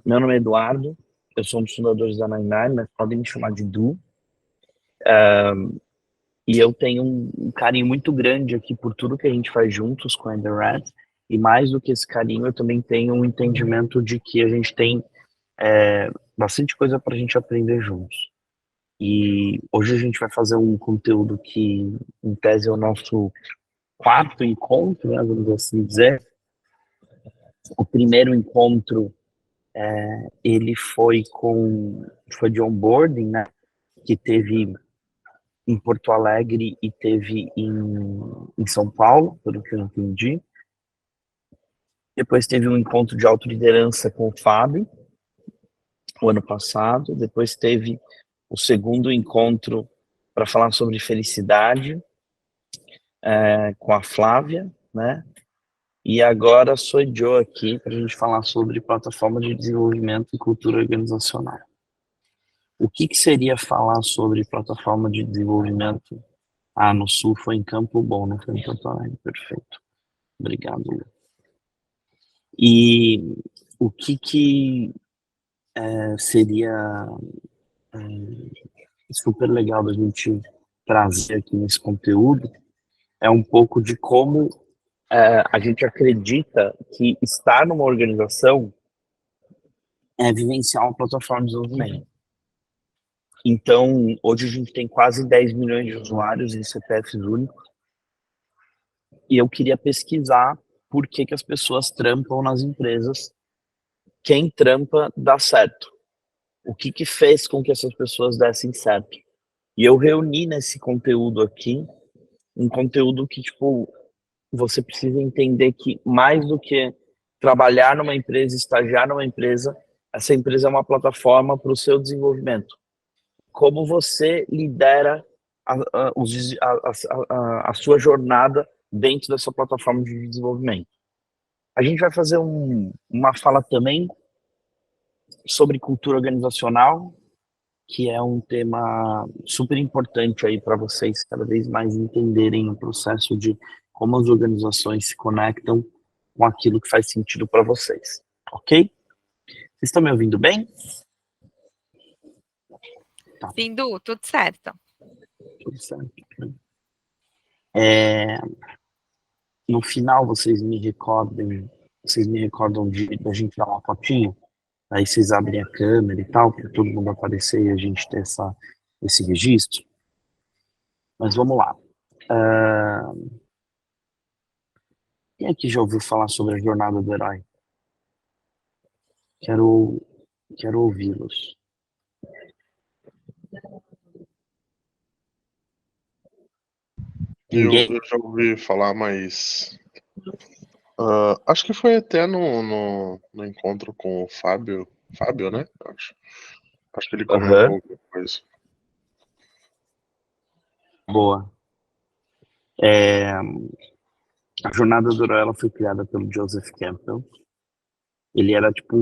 Meu nome é Eduardo, eu sou um dos fundadores da 99, mas podem me chamar de Du. E eu tenho um carinho muito grande aqui por tudo que a gente faz juntos com a The Red. E mais do que esse carinho, eu também tenho um entendimento de que a gente tem bastante coisa para a gente aprender juntos. E hoje a gente vai fazer um conteúdo que, em tese, é o nosso quarto encontro, né, vamos assim dizer. O primeiro encontro, ele foi de onboarding, né, que teve em Porto Alegre e teve em São Paulo, pelo que eu entendi. Depois teve um encontro de autoliderança com o Fábio, o ano passado. Depois teve o segundo encontro para falar sobre felicidade, com a Flávia, né? E agora sou eu aqui para a gente falar sobre plataforma de desenvolvimento e cultura organizacional. O que seria falar sobre plataforma de desenvolvimento? No Sul foi em Campo Bom, não foi em Porto Alegre. Perfeito. Obrigado, Lu. E o que seria super legal da gente trazer aqui nesse conteúdo é um pouco de como a gente acredita que estar numa organização é vivenciar uma plataforma de desenvolvimento. Então, hoje a gente tem quase 10 milhões de usuários em CPFs únicos, e eu queria pesquisar por que as pessoas trampam nas empresas. Quem trampa dá certo. O que fez com que essas pessoas dessem certo? E eu reuni nesse conteúdo aqui um conteúdo que, tipo, você precisa entender que mais do que trabalhar numa empresa, estagiar numa empresa, essa empresa é uma plataforma para o seu desenvolvimento. Como você lidera a sua jornada dentro dessa plataforma de desenvolvimento. A gente vai fazer uma fala também sobre cultura organizacional, que é um tema super importante aí para vocês cada vez mais entenderem o processo de como as organizações se conectam com aquilo que faz sentido para vocês, ok? Vocês estão me ouvindo bem? Tá. Sim, Du, tudo certo. Tudo certo. No final, vocês me recordam da gente dar uma fotinha? Aí vocês abrem a câmera e tal, para todo mundo aparecer e a gente ter esse registro. Mas vamos lá. Quem aqui já ouviu falar sobre a jornada do herói? Quero ouvi-los. Eu já ouvi falar, mas acho que foi até no encontro com o Fábio, né? Acho que ele comentou alguma coisa. Boa. A jornada do herói ela foi criada pelo Joseph Campbell. Ele era tipo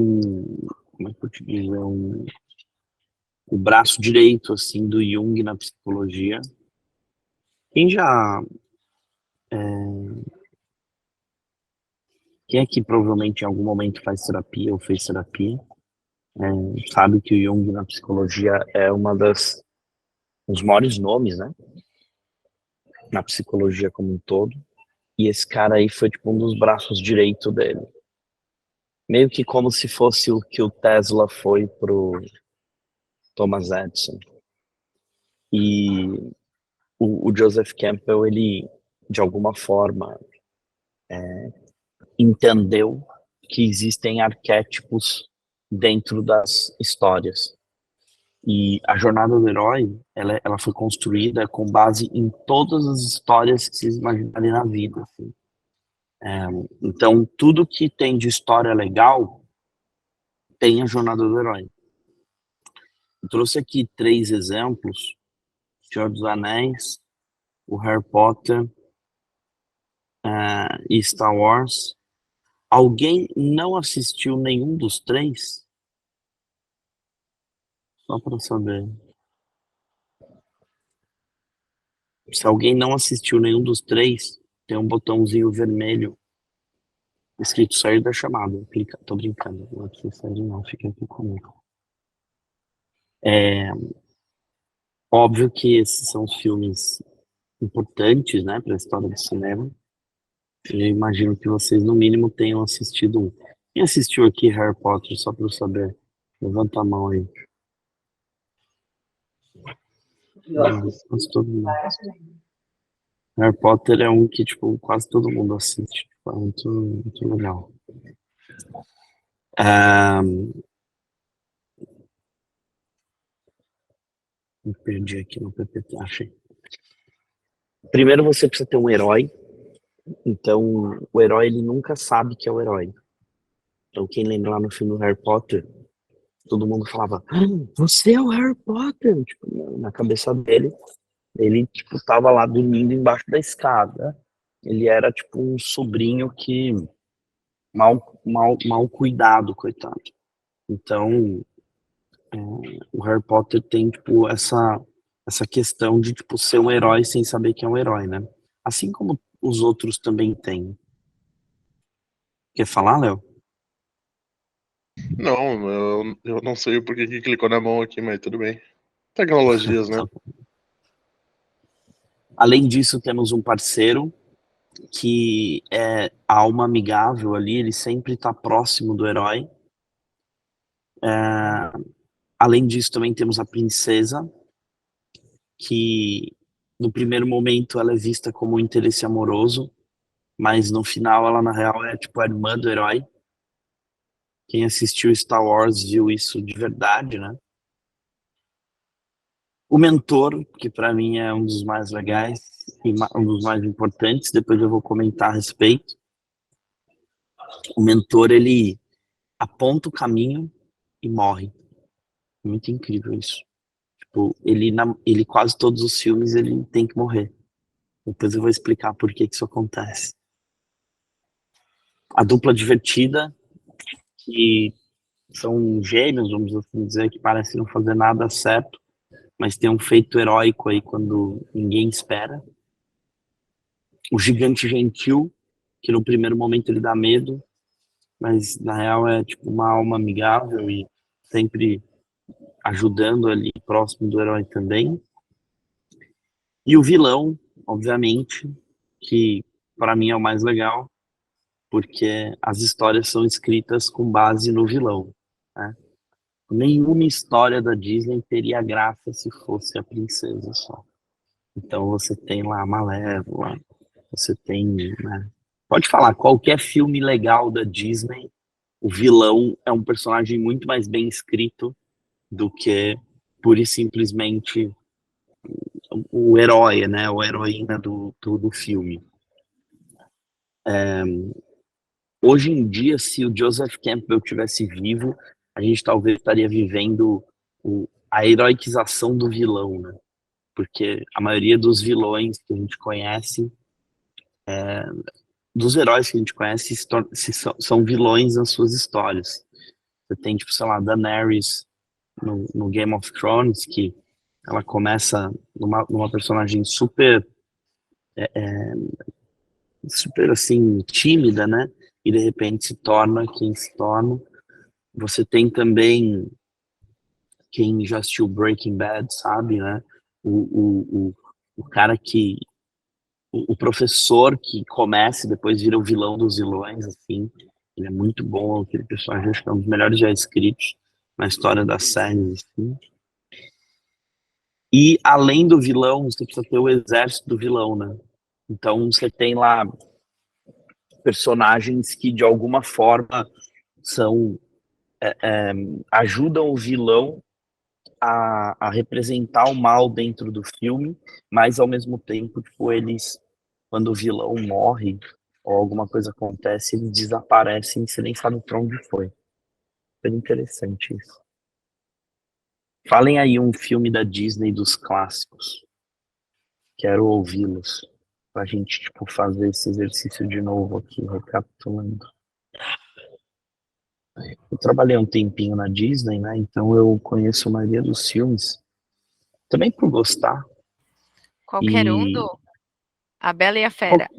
como é que eu te dizer, o braço direito assim do Jung na psicologia. Quem aqui provavelmente em algum momento faz terapia ou fez terapia, sabe que o Jung na psicologia é os maiores nomes, né? Na psicologia como um todo. E esse cara aí foi tipo um dos braços direito dele. Meio que como se fosse o que o Tesla foi pro Thomas Edison. E o Joseph Campbell, ele, de alguma forma, entendeu que existem arquétipos dentro das histórias. E a jornada do herói, ela foi construída com base em todas as histórias que vocês imaginarem na vida. Assim. Então, tudo que tem de história legal tem a jornada do herói. Eu trouxe aqui 3 exemplos: Senhor dos Anéis, o Harry Potter e Star Wars. Alguém não assistiu nenhum dos 3? Só para saber. Se alguém não assistiu nenhum dos 3, tem um botãozinho vermelho Escrito sair da chamada. Clica, tô brincando. Não é pra sair não, fica aqui comigo. Óbvio que esses são filmes importantes, né, para a história do cinema. Eu imagino que vocês, no mínimo, tenham assistido um. Quem assistiu aqui Harry Potter, só para eu saber? Levanta a mão aí. Quase todo mundo. Harry Potter é um que, tipo, quase todo mundo assiste. É muito, muito legal. Me perdi aqui no PPT, achei. Primeiro você precisa ter um herói. Então, o herói, ele nunca sabe que é o herói. Então, quem lembra lá no filme do Harry Potter, todo mundo falava, você é o Harry Potter! Tipo, na cabeça dele, ele, tipo, tava lá dormindo embaixo da escada. Ele era, tipo, um sobrinho que mal cuidado, coitado. Então, o Harry Potter tem, tipo, essa questão de, tipo, ser um herói sem saber que é um herói, né? Assim como os outros também têm. Quer falar, Léo? Não, eu não sei o porquê que clicou na mão aqui, mas tudo bem. Tecnologias, né? Além disso, temos um parceiro que é alma amigável ali, ele sempre está próximo do herói. Além disso, também temos a princesa, que no primeiro momento ela é vista como um interesse amoroso, mas no final ela, na real, é tipo a irmã do herói. Quem assistiu Star Wars viu isso de verdade, né? O mentor, que para mim é um dos mais legais e um dos mais importantes, depois eu vou comentar a respeito. O mentor, ele aponta o caminho e morre. Muito incrível isso. Tipo, ele quase todos os filmes ele tem que morrer. Depois eu vou explicar por que isso acontece. A dupla divertida, que são gêmeos, vamos assim dizer, que parecem não fazer nada certo, mas tem um feito heróico aí quando ninguém espera. O gigante gentil, que no primeiro momento ele dá medo, mas na real é tipo uma alma amigável e sempre ajudando ali próximo do herói também. E o vilão, obviamente, que para mim é o mais legal, porque as histórias são escritas com base no vilão, né? Nenhuma história da Disney teria graça se fosse a princesa só. Então você tem lá a Malévola, você tem, né? Pode falar, qualquer filme legal da Disney, o vilão é um personagem muito mais bem escrito do que pura e simplesmente o herói, né? Ou a heroína do filme. Hoje em dia, se o Joseph Campbell tivesse vivo, a gente talvez estaria vivendo a heroiquização do vilão, né? Porque a maioria dos vilões que a gente conhece, dos heróis que a gente conhece, são vilões nas suas histórias. Você tem, tipo, sei lá, Daenerys no Game of Thrones, que ela começa numa personagem super assim, tímida, né? E de repente se torna quem se torna. Você tem também, quem já assistiu Breaking Bad, sabe, né? O cara que. O professor que começa e depois vira o vilão dos vilões, assim. Ele é muito bom, aquele personagem, acho que é um dos melhores já escritos na história das séries, assim. E além do vilão, você precisa ter o exército do vilão, né? Então você tem lá personagens que de alguma forma são ajudam o vilão a representar o mal dentro do filme, mas ao mesmo tempo, tipo, eles, quando o vilão morre ou alguma coisa acontece, eles desaparecem e você nem sabe pra onde foi. Bem interessante isso. Falem aí um filme da Disney dos clássicos. Quero ouvi-los. Pra gente, tipo, fazer esse exercício de novo aqui, recapitulando. Eu trabalhei um tempinho na Disney, né? Então eu conheço a maioria dos filmes. Também por gostar. Qualquer um E do A Bela e a Fera.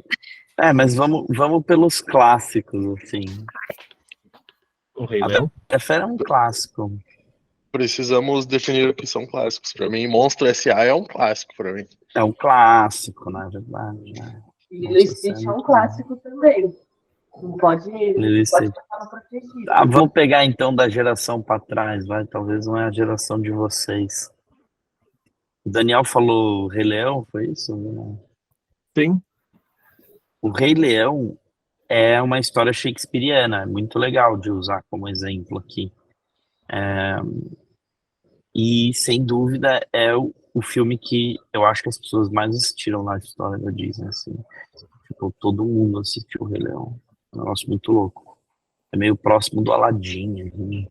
Mas vamos pelos clássicos, assim. O Rei Leão? A Fera é um clássico. Precisamos definir o que são clássicos. Pra mim, Monstro S.A. é um clássico pra mim. É um clássico, na verdade. Né? E Lilo e Stitch é um clássico também. Não pode passar no protegido. Vamos pegar então da geração para trás, vai. Talvez não é a geração de vocês. O Daniel falou Rei Leão, foi isso? Sim. O Rei Leão é uma história shakespeariana, muito legal de usar como exemplo aqui. E, sem dúvida, é o filme que eu acho que as pessoas mais assistiram na história da Disney, assim. Tipo, todo mundo assistiu o Rei Leão. É um negócio muito louco. É meio próximo do Aladdin. Assim.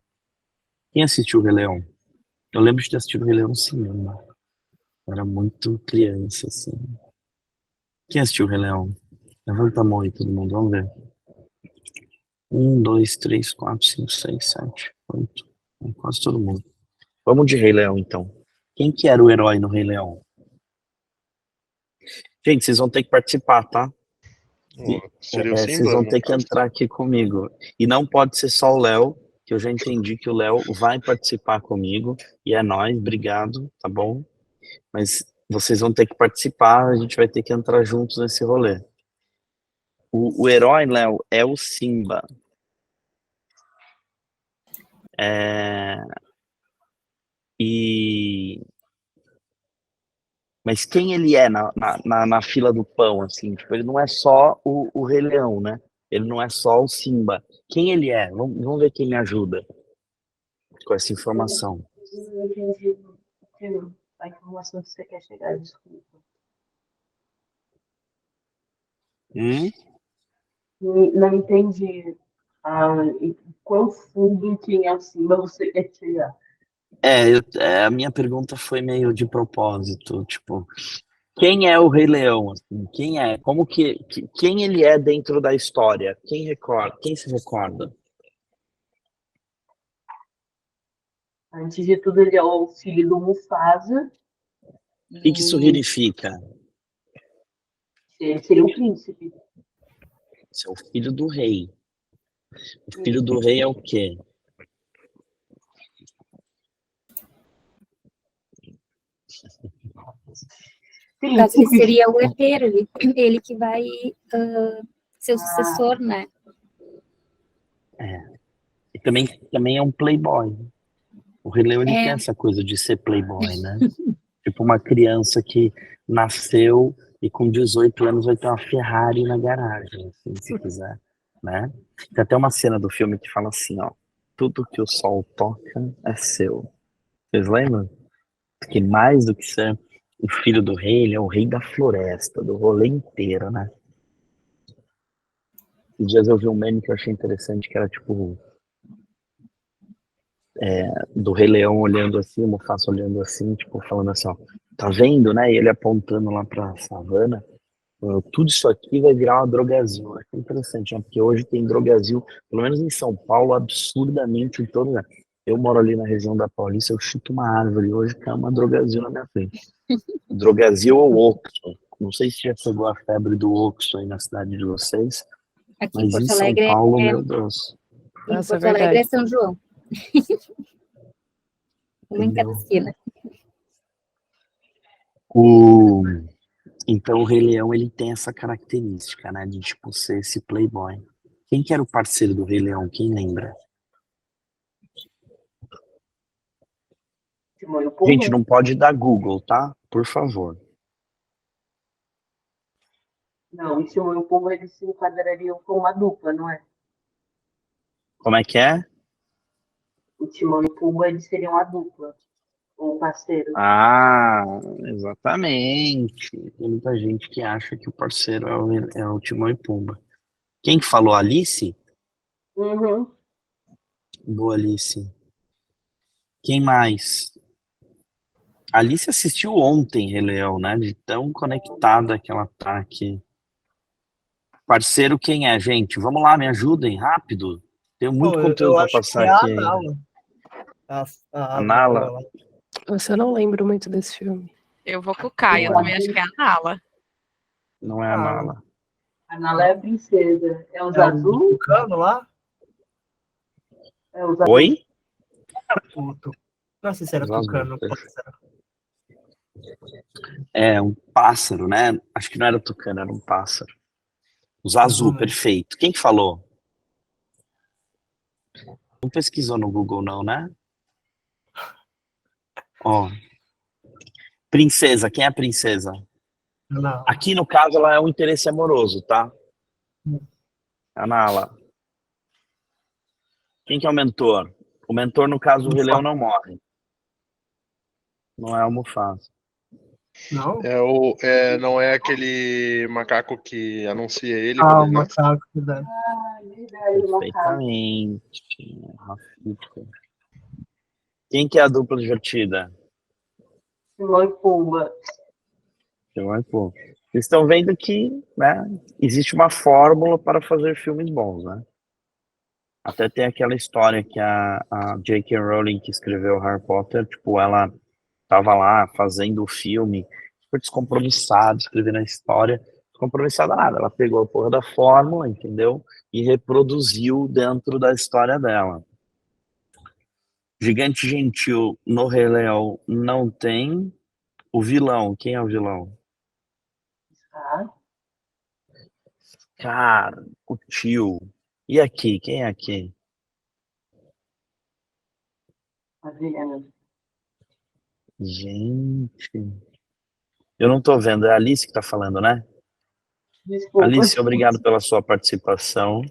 Quem assistiu o Rei Leão? Eu lembro de ter assistido o Rei Leão no cinema. Eu era muito criança, assim. Quem assistiu o Rei Leão? Levanta a mão aí, todo mundo, vamos ver. 1, 2, 3, 4, 5, 6, 7, 8. Quase todo mundo. Vamos de Rei Leão, então. Quem que era o herói no Rei Leão? Gente, vocês vão ter que participar, tá? Seria o Vocês Simba, vão no ter que caso. entrar aqui comigo. E não pode ser só o Léo, que eu já entendi que o Léo vai participar comigo. E é nóis, obrigado, tá bom? Mas vocês vão ter que participar, a gente vai ter que entrar juntos nesse rolê. O herói, Léo, é o Simba. Mas quem ele é na fila do pão, assim? Tipo, ele não é só o Rei Leão, né? Ele não é só o Simba. Quem ele é? Vamos ver quem me ajuda com essa informação. Eu não entendi a informação que você quer chegar, desculpa. Não entendi quão fundo em quem é o Simba você quer chegar. A minha pergunta foi meio de propósito, tipo, quem é o Rei Leão? Assim? Quem é? Quem ele é dentro da história? Quem se recorda? Antes de tudo, ele é o filho do Mufasa. O que isso significa? Ele seria um príncipe. Você é o filho do rei. O filho do rei é o quê? No caso, ele seria o herdeiro, ele que vai ser o sucessor, né? E também é um playboy. O Rei Leão ele tem essa coisa de ser playboy, né? Tipo uma criança que nasceu e com 18 anos vai ter uma Ferrari na garagem, assim, se quiser, né? Tem até uma cena do filme que fala assim, ó, tudo que o sol toca é seu. Vocês lembram? Porque mais do que ser o filho do rei, ele é o rei da floresta, do rolê inteiro, né? Esses dias eu vi um meme que eu achei interessante, que era tipo do Rei Leão olhando assim, o Mufasa olhando assim, tipo, falando assim, ó, tá vendo, né? E ele apontando lá pra savana, tudo isso aqui vai virar uma drogazil. É interessante, né? Porque hoje tem drogazil, pelo menos em São Paulo, absurdamente em todo lugar. Eu moro ali na região da Paulista, eu chuto uma árvore hoje, cai uma drogazil na minha frente. Drogazil ou Oxo. Não sei se já chegou a febre do Oxo aí na cidade de vocês, Aqui mas em Porto em São Alegre Paulo, meu Deus. Em Nossa, Porto é Alegre é verdade. São João. Uma em cada esquina. Então o Rei Leão ele tem essa característica, né, de tipo ser esse playboy. Quem que era o parceiro do Rei Leão? Quem lembra? Gente, não pode dar Google, tá? Por favor. Não, e Timão e o Pumba eles se enquadrariam como uma dupla, não é? Como é que é? O Timão e o Pumba eles seriam a dupla, ou parceiro. Ah, exatamente. Tem muita gente que acha que o parceiro é o Timão e Pumba. Quem que falou? Alice? Uhum. Boa, Alice. Quem mais? Alice assistiu ontem Rei Leão, né? De tão conectada que ela tá aqui. Parceiro, quem é, gente? Vamos lá, me ajudem, rápido. Tenho muito conteúdo para passar aqui ainda. A Nala. Nossa, eu não lembro muito desse filme. Eu vou com o Caio, eu também acho que é a Nala. Não é a Nala. A Nala é a princesa. É os É o azuis? tucano lá? É os azuis. Oi? Não sei se era Os azuis, tucano. É um pássaro, né? Acho que não era tucano, era um pássaro. Os azul, perfeito. Quem que falou? Não pesquisou no Google, não, né? Ó. Princesa, quem é a princesa? Não. Aqui, no caso, ela é um interesse amoroso, tá? A Nala. Quem que é o mentor? O mentor, no caso, o Rei Leão não morre. Não é o Mufasa. Não? Não é aquele macaco que anuncia ele Ah, quando o ele nasce? macaco, verdade. Ah, verdade, o macaco. Perfeitamente. Rafita. Quem que é a dupla divertida? Timão e Pumba. Vocês estão vendo que, né, existe uma fórmula para fazer filmes bons, né? Até tem aquela história que a J.K. Rowling, que escreveu Harry Potter, tipo, ela tava lá fazendo o filme, super descompromissada, escrevendo a história, descompromissada nada, ela pegou a porra da fórmula, entendeu? E reproduziu dentro da história dela. Gigante Gentil no Rei Leão não tem. O vilão, quem é o vilão? Tá? Cara, o tio. E aqui, quem é aqui? Tá vendo? Gente, eu não tô vendo, é a Alice que tá falando, né? Desculpa. Alice, obrigado pela sua participação.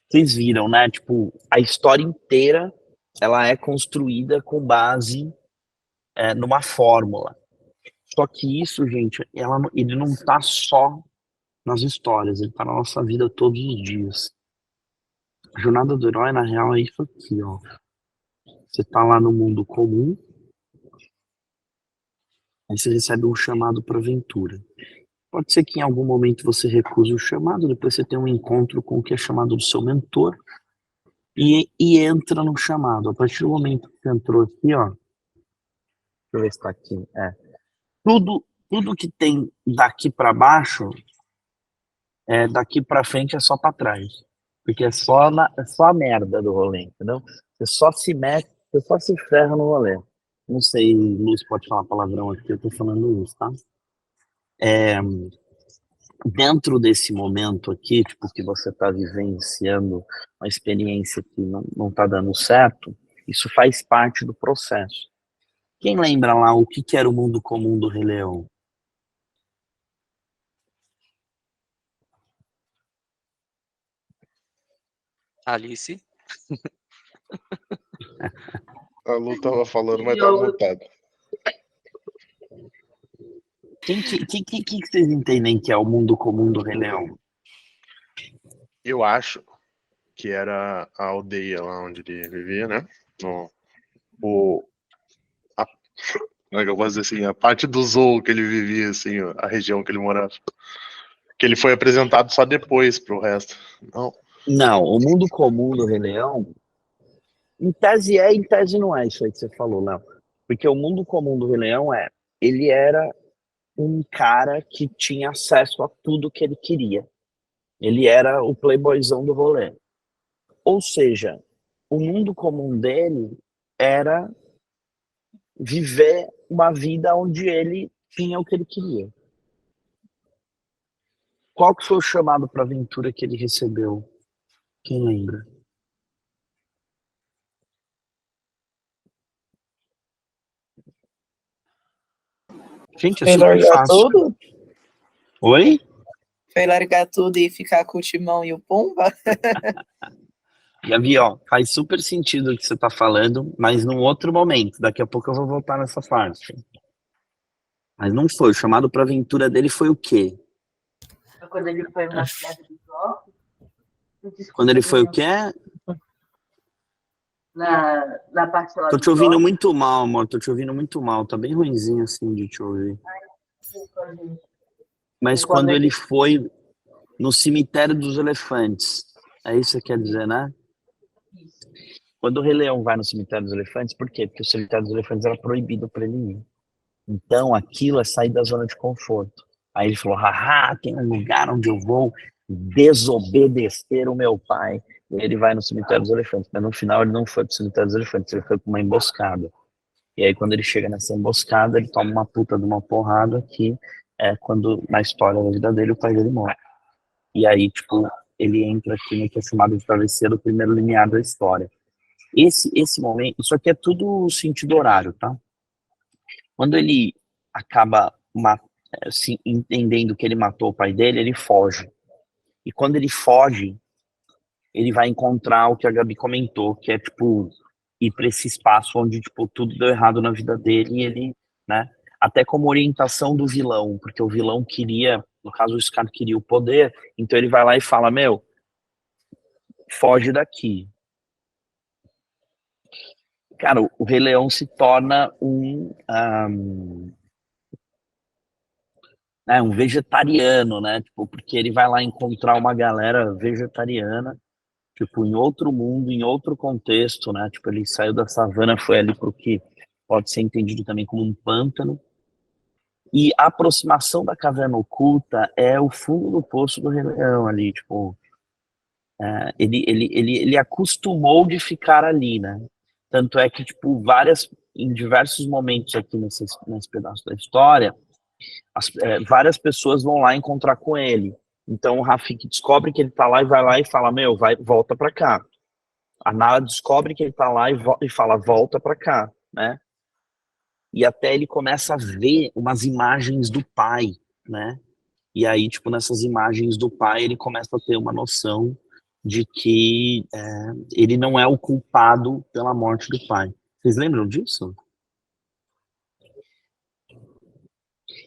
Vocês viram, né? Tipo, a história inteira, ela é construída com base numa fórmula. Só que isso, gente, ele não tá só nas histórias, ele tá na nossa vida todos os dias. A jornada do herói, na real, é isso aqui, ó. Você tá lá no mundo comum, aí você recebe um chamado para aventura. Pode ser que em algum momento você recuse o chamado, depois você tem um encontro com o que é chamado do seu mentor e entra no chamado. A partir do momento que você entrou aqui, ó, deixa eu ver se tá aqui, tudo que tem daqui para baixo, daqui para frente é só para trás. Porque é só a merda do rolê, entendeu? Você só se mete, você só se ferra no rolê. Não sei, Luz pode falar palavrão aqui, eu tô falando isso, tá? Dentro desse momento aqui, tipo, que você está vivenciando uma experiência que não está dando certo, isso faz parte do processo. Quem lembra lá o que era o mundo comum do Rei Leão? Alice. A Lu tava falando, mas tava mutado. Que vocês entendem que é o mundo comum do Rei Leão? Eu acho que era a aldeia lá onde ele vivia, né? Como é que eu posso dizer assim? A parte do zoo que ele vivia, assim, a região que ele morava. Que ele foi apresentado só depois pro resto. Não. Não, o mundo comum do Rei Leão, em tese em tese não é isso aí que você falou, não. Porque o mundo comum do Rei Leão ele era um cara que tinha acesso a tudo que ele queria. Ele era o playboyzão do rolê. Ou seja, o mundo comum dele era viver uma vida onde ele tinha o que ele queria. Qual que foi o chamado para aventura que ele recebeu? Quem lembra? Gente, é Foi super largar fácil. tudo? Oi? Foi largar tudo e ficar com o Timão e o Pumba? Gabi, ó, faz super sentido o que você está falando, mas num outro momento. Daqui a pouco eu vou voltar nessa parte. Mas não foi. O chamado para aventura dele foi o quê? Quando ele foi na cidade do Jó. Quando ele foi o quê? Na parte lá Tô do te ouvindo Jó. muito mal, amor. Tô te ouvindo muito mal. Tá bem ruinzinho assim de te ouvir. Desculpa, gente. Mas quando ele foi no cemitério dos elefantes. É isso que você quer dizer, né? Quando o Rei Leão vai no cemitério dos elefantes, por quê? Porque o cemitério dos elefantes era proibido para ele ir. Então, aquilo é sair da zona de conforto. Aí ele falou, haha, tem um lugar onde eu vou desobedecer o meu pai. E ele vai no cemitério dos elefantes, mas no final ele não foi pro cemitério dos elefantes, ele foi pra uma emboscada. E aí quando ele chega nessa emboscada, ele toma uma puta de uma porrada que é quando, na história da vida dele, o pai dele morre. E aí, tipo, ele entra aqui no que é chamado de travesseiro, o primeiro limiar da história. Esse momento, isso aqui é tudo sentido horário, tá? Quando ele acaba assim, entendendo que ele matou o pai dele, ele foge. E quando ele foge, ele vai encontrar o que a Gabi comentou, que é, tipo, ir para esse espaço onde, tipo, tudo deu errado na vida dele e ele, né, até como orientação do vilão, porque o vilão queria, no caso o Scar queria o poder, então ele vai lá e fala, meu, foge daqui. Cara, o Rei Leão se torna um vegetariano, né, tipo, porque ele vai lá encontrar uma galera vegetariana, tipo, em outro mundo, em outro contexto, né, tipo, ele saiu da savana, foi ali pro que pode ser entendido também como um pântano, e a aproximação da caverna oculta é o fundo do poço do Rei Leão ali, tipo, ele acostumou de ficar ali, né, tanto é que, tipo, em diversos momentos aqui nesse pedaço da história, várias pessoas vão lá encontrar com ele. Então o Rafik descobre que ele tá lá e vai lá e fala, meu, volta pra cá. A Nala descobre que ele tá lá e fala, volta pra cá, né? E até ele começa a ver umas imagens do pai, né? E aí, tipo, nessas imagens do pai, ele começa a ter uma noção de que ele não é o culpado pela morte do pai. Vocês lembram disso?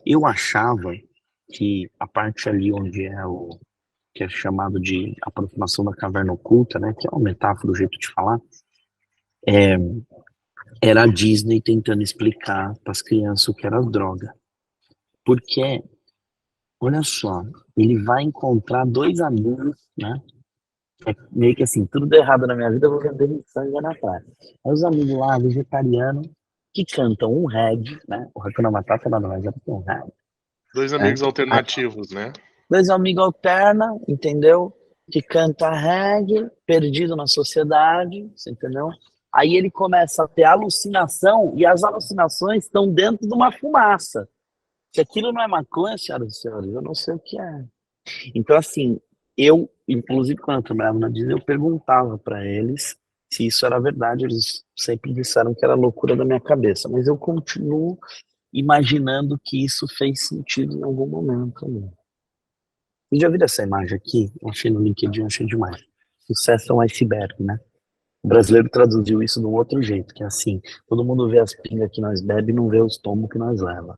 Eu achava que a parte ali onde que é chamado de aproximação da caverna oculta, né, que é uma metáfora, o jeito de falar, era a Disney tentando explicar para as crianças o que era droga. Porque, olha só, ele vai encontrar dois amigos, né, meio que assim, tudo deu errado na minha vida, eu vou vender sangue na praia. Aí os amigos lá, vegetarianos, que cantam um reggae, né, o Hakuna Matata nada mais é que um reggae. Dois amigos alternativos, né? Dois amigos alterna, entendeu? Que canta reggae, perdido na sociedade, você entendeu? Aí ele começa a ter alucinação, e as alucinações estão dentro de uma fumaça. Se aquilo não é maconha, senhoras e senhores, eu não sei o que é. Então, assim, inclusive quando eu trabalhava na Disney, eu perguntava para eles se isso era verdade, eles sempre disseram que era loucura da minha cabeça, mas eu continuo imaginando que isso fez sentido em algum momento ali. Vocês já viram essa imagem aqui? Eu achei no LinkedIn, achei demais. Sucesso é um iceberg, né? O brasileiro traduziu isso de um outro jeito, que é assim, todo mundo vê as pingas que nós bebe e não vê os tombos que nós leva.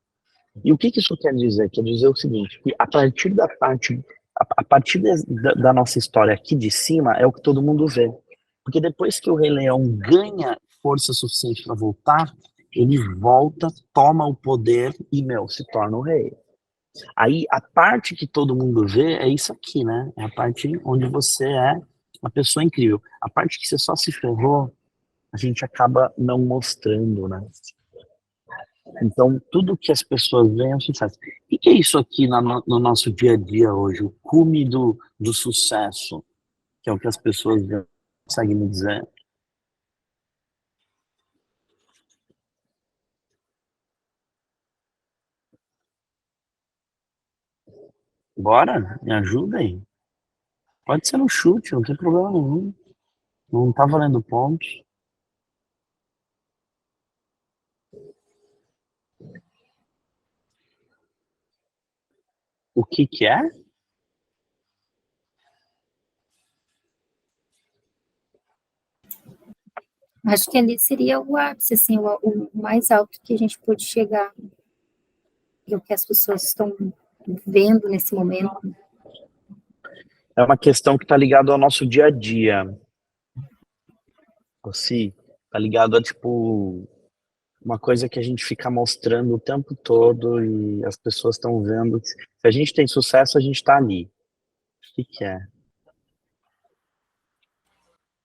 E o que isso quer dizer? Quer dizer o seguinte, que a partir da nossa história aqui de cima é o que todo mundo vê. Porque depois que o Rei Leão ganha força suficiente para voltar, ele volta, toma o poder e, se torna o rei. Aí a parte que todo mundo vê é isso aqui, né? É a parte onde você é uma pessoa incrível. A parte que você só se ferrou, a gente acaba não mostrando, né? Então, tudo que as pessoas veem é um sucesso. O que é isso aqui no nosso dia a dia hoje? O cume do sucesso, que é o que as pessoas veem, conseguem me dizer? Bora, me ajudem. Pode ser no chute, não tem problema nenhum. Não tá valendo pontos. O que é? Acho que ali seria o ápice, assim, o mais alto que a gente pode chegar. E o que as pessoas estão vendo nesse momento. É uma questão que está ligada ao nosso dia a dia. Assim, tá ligado a, tipo, uma coisa que a gente fica mostrando o tempo todo e as pessoas estão vendo. Se a gente tem sucesso, a gente está ali. O que é?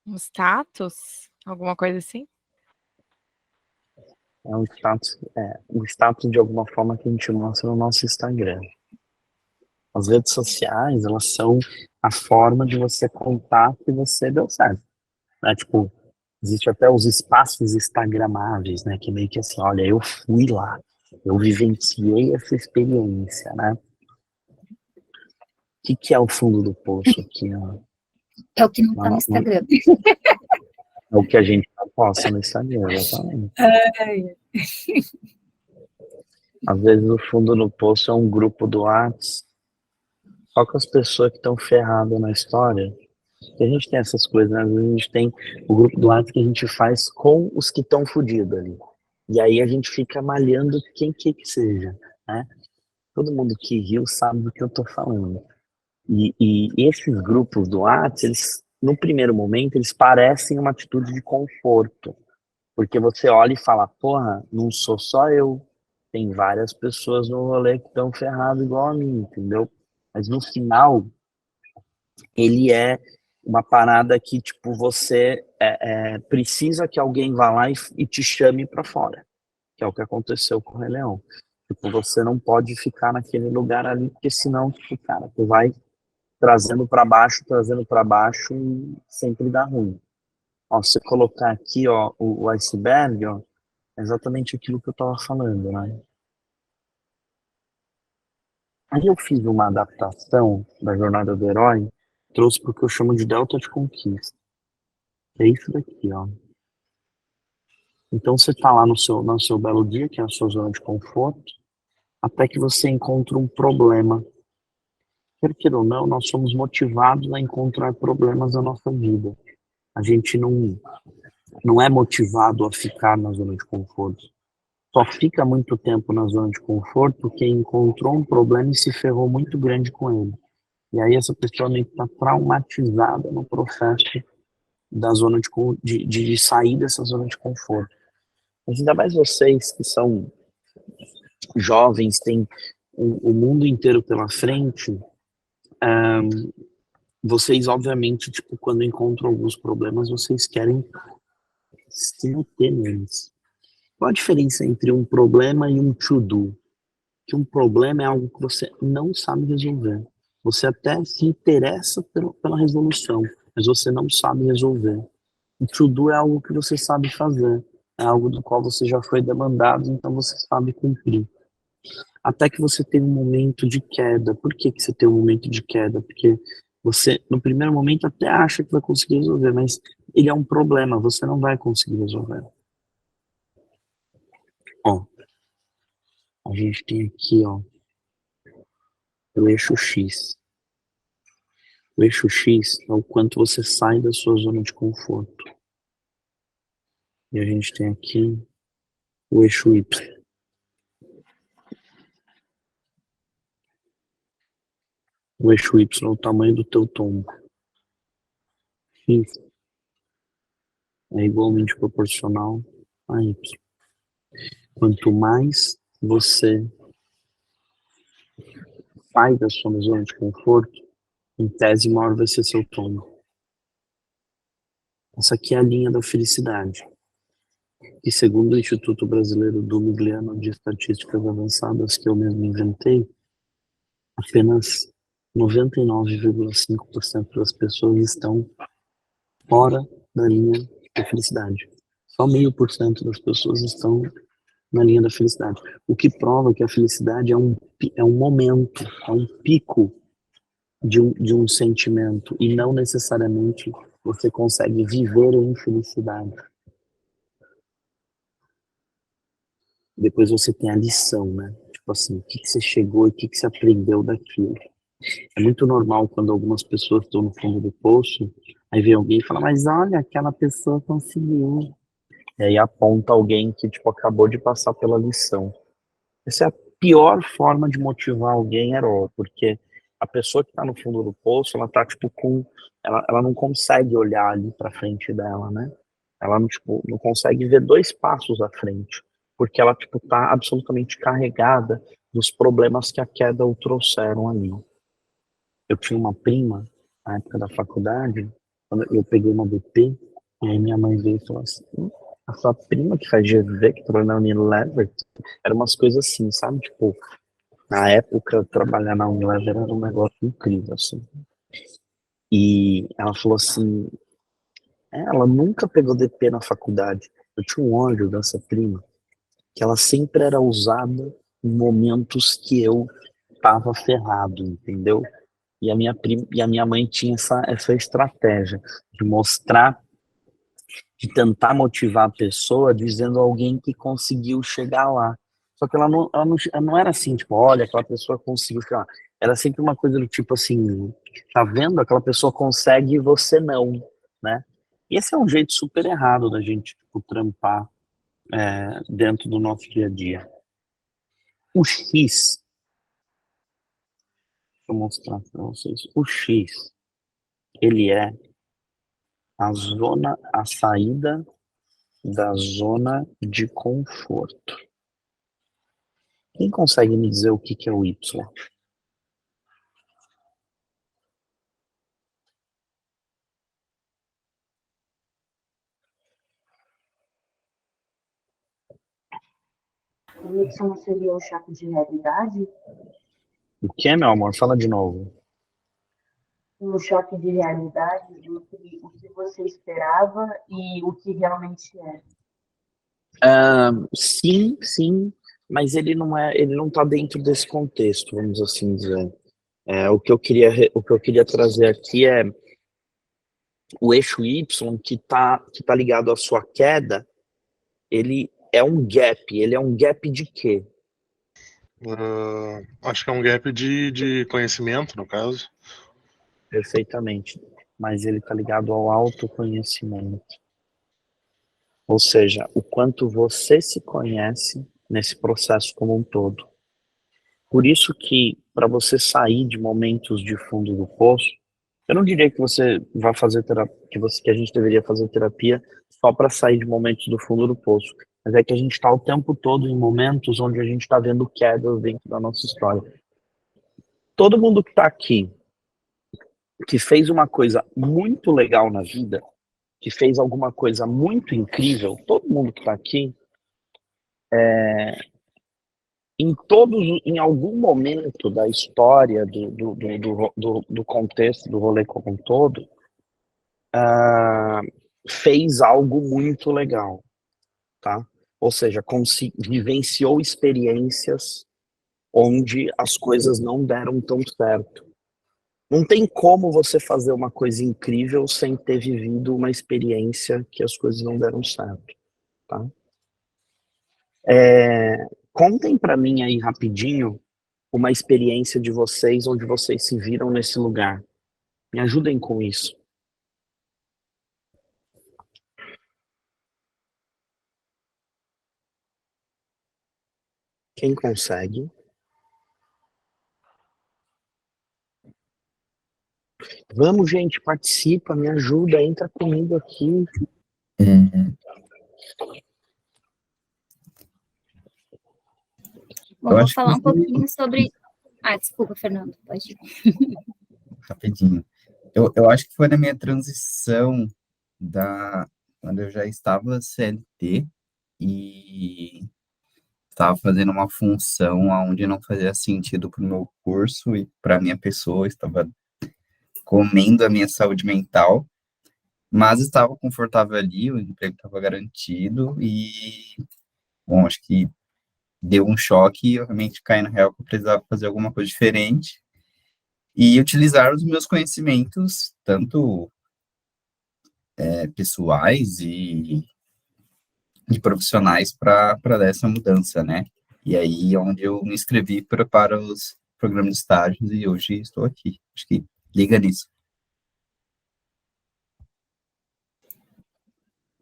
Um status? Alguma coisa assim? É um status de alguma forma que a gente mostra no nosso Instagram. As redes sociais, elas são a forma de você contar que você deu certo, né? Tipo, existe até os espaços instagramáveis, né? Que meio que assim, olha, eu fui lá, eu vivenciei essa experiência, né? O que é o fundo do poço aqui, ó? É o que não tá no Instagram. É o que a gente posta no Instagram, exatamente. Às vezes o fundo do poço é um grupo do Whats, só com as pessoas que estão ferradas na história. Que a gente tem essas coisas, né? Às vezes a gente tem o grupo do Whats que a gente faz com os que estão fodidos ali. E aí a gente fica malhando quem que seja, né? Todo mundo que riu sabe do que eu tô falando. E esses grupos do Whats, eles, no primeiro momento, eles parecem uma atitude de conforto. Porque você olha e fala, porra, não sou só eu. Tem várias pessoas no rolê que estão ferradas igual a mim, entendeu? Mas no final, ele é uma parada que, tipo, você precisa que alguém vá lá e te chame pra fora. Que é o que aconteceu com o Rei Leão. Tipo, você não pode ficar naquele lugar ali, porque senão, tipo, cara, tu vai trazendo pra baixo e sempre dá ruim. Ó, se você colocar aqui, ó, o iceberg, ó, é exatamente aquilo que eu tava falando, né? Aí eu fiz uma adaptação da Jornada do Herói, trouxe para o que eu chamo de Delta de Conquista. É isso daqui, ó. Então você tá lá no seu belo dia, que é a sua zona de conforto, até que você encontra um problema. Quer queira ou não, nós somos motivados a encontrar problemas na nossa vida. A gente não é motivado a ficar na zona de conforto. Só fica muito tempo na zona de conforto quem encontrou um problema e se ferrou muito grande com ele. E aí essa pessoa meio que está traumatizada no processo da zona de sair dessa zona de conforto. Mas ainda mais vocês que são jovens, têm o mundo inteiro pela frente, vocês obviamente, tipo, quando encontram alguns problemas, vocês querem se meter neles. Qual a diferença entre um problema e um to-do? Que um problema é algo que você não sabe resolver. Você até se interessa pela resolução, mas você não sabe resolver. O to-do é algo que você sabe fazer, é algo do qual você já foi demandado, então você sabe cumprir. Até que você tem um momento de queda. Por que você tem um momento de queda? Porque você, no primeiro momento, até acha que vai conseguir resolver, mas ele é um problema, você não vai conseguir resolver. Ó, a gente tem aqui, ó, o eixo X. O eixo X é o quanto você sai da sua zona de conforto. E a gente tem aqui o eixo Y. O eixo Y é o tamanho do teu tombo. X é igualmente proporcional a Y. Quanto mais você sai da sua zona de conforto, em tese maior vai ser seu tombo. Essa aqui é a linha da felicidade. E segundo o Instituto Brasileiro do Migliano de Estatísticas Avançadas, que eu mesmo inventei, apenas 99,5% das pessoas estão fora da linha da felicidade. Só 0,5% das pessoas estão na linha da felicidade. O que prova que a felicidade é um momento, é um pico de um sentimento, e não necessariamente você consegue viver em felicidade. Depois você tem a lição, né? Tipo assim, o que você chegou e o que você aprendeu daquilo. É muito normal quando algumas pessoas estão no fundo do poço, aí vem alguém e fala, mas olha, aquela pessoa conseguiu. E aí aponta alguém que, tipo, acabou de passar pela lição. Essa é a pior forma de motivar alguém, Herói, porque a pessoa que tá no fundo do poço, ela tá, tipo, ela não consegue olhar ali pra frente dela, né? Ela não, tipo, não consegue ver 2 passos à frente, porque ela, tipo, tá absolutamente carregada dos problemas que a queda o trouxeram ali. Eu tinha uma prima, na época da faculdade, quando eu peguei uma BP, e aí minha mãe veio e falou assim, a sua prima que faz GV, que trabalha na Unilever, eram umas coisas assim, sabe? Tipo, Na época, trabalhar na Unilever era um negócio incrível, assim. E ela falou assim, ela nunca pegou DP na faculdade. Eu tinha um ódio dessa prima, que ela sempre era usada em momentos que eu tava ferrado, entendeu? E a minha prima, e a minha mãe tinha essa estratégia de mostrar, de tentar motivar a pessoa dizendo alguém que conseguiu chegar lá. Só que ela não era assim, tipo, olha, aquela pessoa conseguiu chegar lá. Era sempre uma coisa do tipo assim, tá vendo? Aquela pessoa consegue e você não, né? E esse é um jeito super errado da gente, tipo, trampar dentro do nosso dia a dia. O X, deixa eu mostrar para vocês. O X, ele é a saída da zona de conforto. Quem consegue me dizer o que é o Y? O Y seria o choque de realidade? O que, meu amor? Fala de novo. Um choque de realidade entre o que você esperava e o que realmente é. Sim, sim, mas ele não está dentro desse contexto, vamos assim dizer. O que eu queria trazer aqui é o eixo Y que tá ligado à sua queda, ele é um gap. Ele é um gap de quê? Acho que é um gap de conhecimento, no caso. Perfeitamente. Mas ele está ligado ao autoconhecimento. Ou seja, o quanto você se conhece nesse processo como um todo. Por isso que, para você sair de momentos de fundo do poço, eu não diria que você vai fazer terapia, que a gente deveria fazer terapia só para sair de momentos do fundo do poço. Mas é que a gente está o tempo todo em momentos onde a gente está vendo quedas dentro da nossa história. Todo mundo que está aqui, que fez uma coisa muito legal na vida, que fez alguma coisa muito incrível, todo mundo que está aqui, em algum momento da história, do contexto, do rolê como um todo, fez algo muito legal, tá? Ou seja, vivenciou experiências onde as coisas não deram tão certo. Não tem como você fazer uma coisa incrível sem ter vivido uma experiência que as coisas não deram certo, tá? Contem para mim aí rapidinho uma experiência de vocês onde vocês se viram nesse lugar. Me ajudem com isso. Quem consegue? Vamos, gente, participa, me ajuda, entra comigo aqui. Bom, vou falar um pouquinho sobre... desculpa, Fernando, pode ir. Rapidinho. Eu acho que foi na minha transição quando eu já estava CLT e estava fazendo uma função onde não fazia sentido para o meu curso e para a minha pessoa, estava comendo a minha saúde mental, mas estava confortável ali, o emprego estava garantido e, bom, acho que deu um choque e eu realmente caí na real que eu precisava fazer alguma coisa diferente e utilizar os meus conhecimentos, tanto pessoais e profissionais para dar essa mudança, né? E aí onde eu me inscrevi para os programas de estágios e hoje estou aqui. Acho que liga nisso.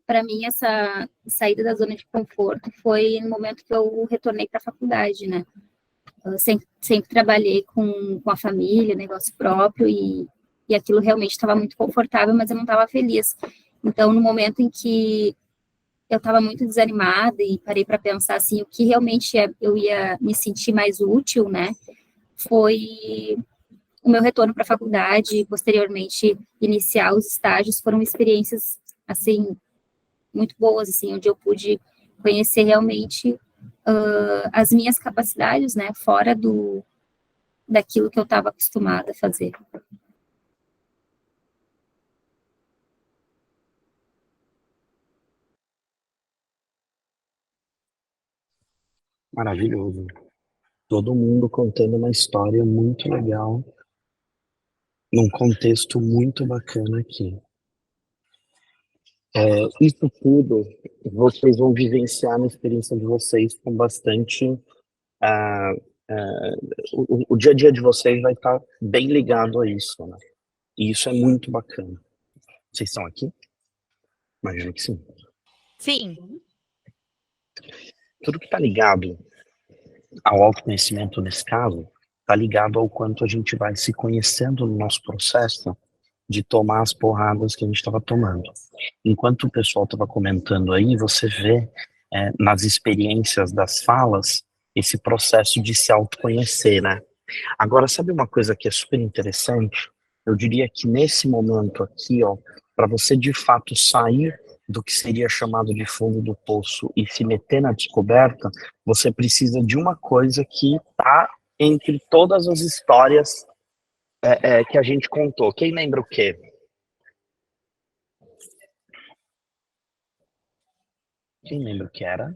Para mim, essa saída da zona de conforto foi no momento que eu retornei para a faculdade, né? Eu sempre trabalhei com a família, negócio próprio, e aquilo realmente estava muito confortável, mas eu não estava feliz. Então, no momento em que eu estava muito desanimada e parei para pensar assim, o que realmente eu ia me sentir mais útil, né? Foi o meu retorno para a faculdade e, posteriormente, iniciar os estágios. Foram experiências, assim, muito boas, assim, onde eu pude conhecer realmente as minhas capacidades, né, fora daquilo que eu estava acostumada a fazer. Maravilhoso. Todo mundo contando uma história muito legal, num contexto muito bacana aqui. Isso tudo vocês vão vivenciar na experiência de vocês com bastante. O dia a dia de vocês vai estar bem ligado a isso, né? E isso é muito bacana. Vocês estão aqui? Imagino que sim. Sim. Tudo que está ligado ao autoconhecimento nesse caso, está ligado ao quanto a gente vai se conhecendo no nosso processo de tomar as porradas que a gente estava tomando. Enquanto o pessoal estava comentando aí, você vê nas experiências das falas esse processo de se autoconhecer, né? Agora, sabe uma coisa que é super interessante? Eu diria que nesse momento aqui, ó, para você de fato sair do que seria chamado de fundo do poço e se meter na descoberta, você precisa de uma coisa que está entre todas as histórias que a gente contou. Quem lembra o quê? Quem lembra o que era?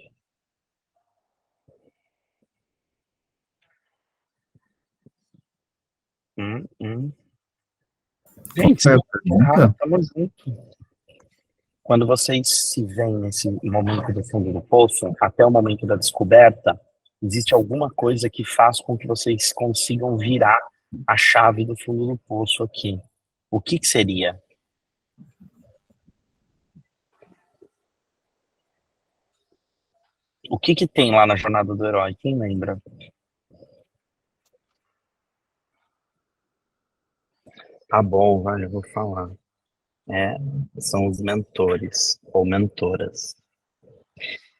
Gente, estamos juntos. Quando vocês se veem nesse momento do fundo do poço, até o momento da descoberta, existe alguma coisa que faz com que vocês consigam virar a chave do fundo do poço aqui. O que seria? O que tem lá na jornada do herói? Quem lembra? Tá bom, vai, eu vou falar. São os mentores ou mentoras.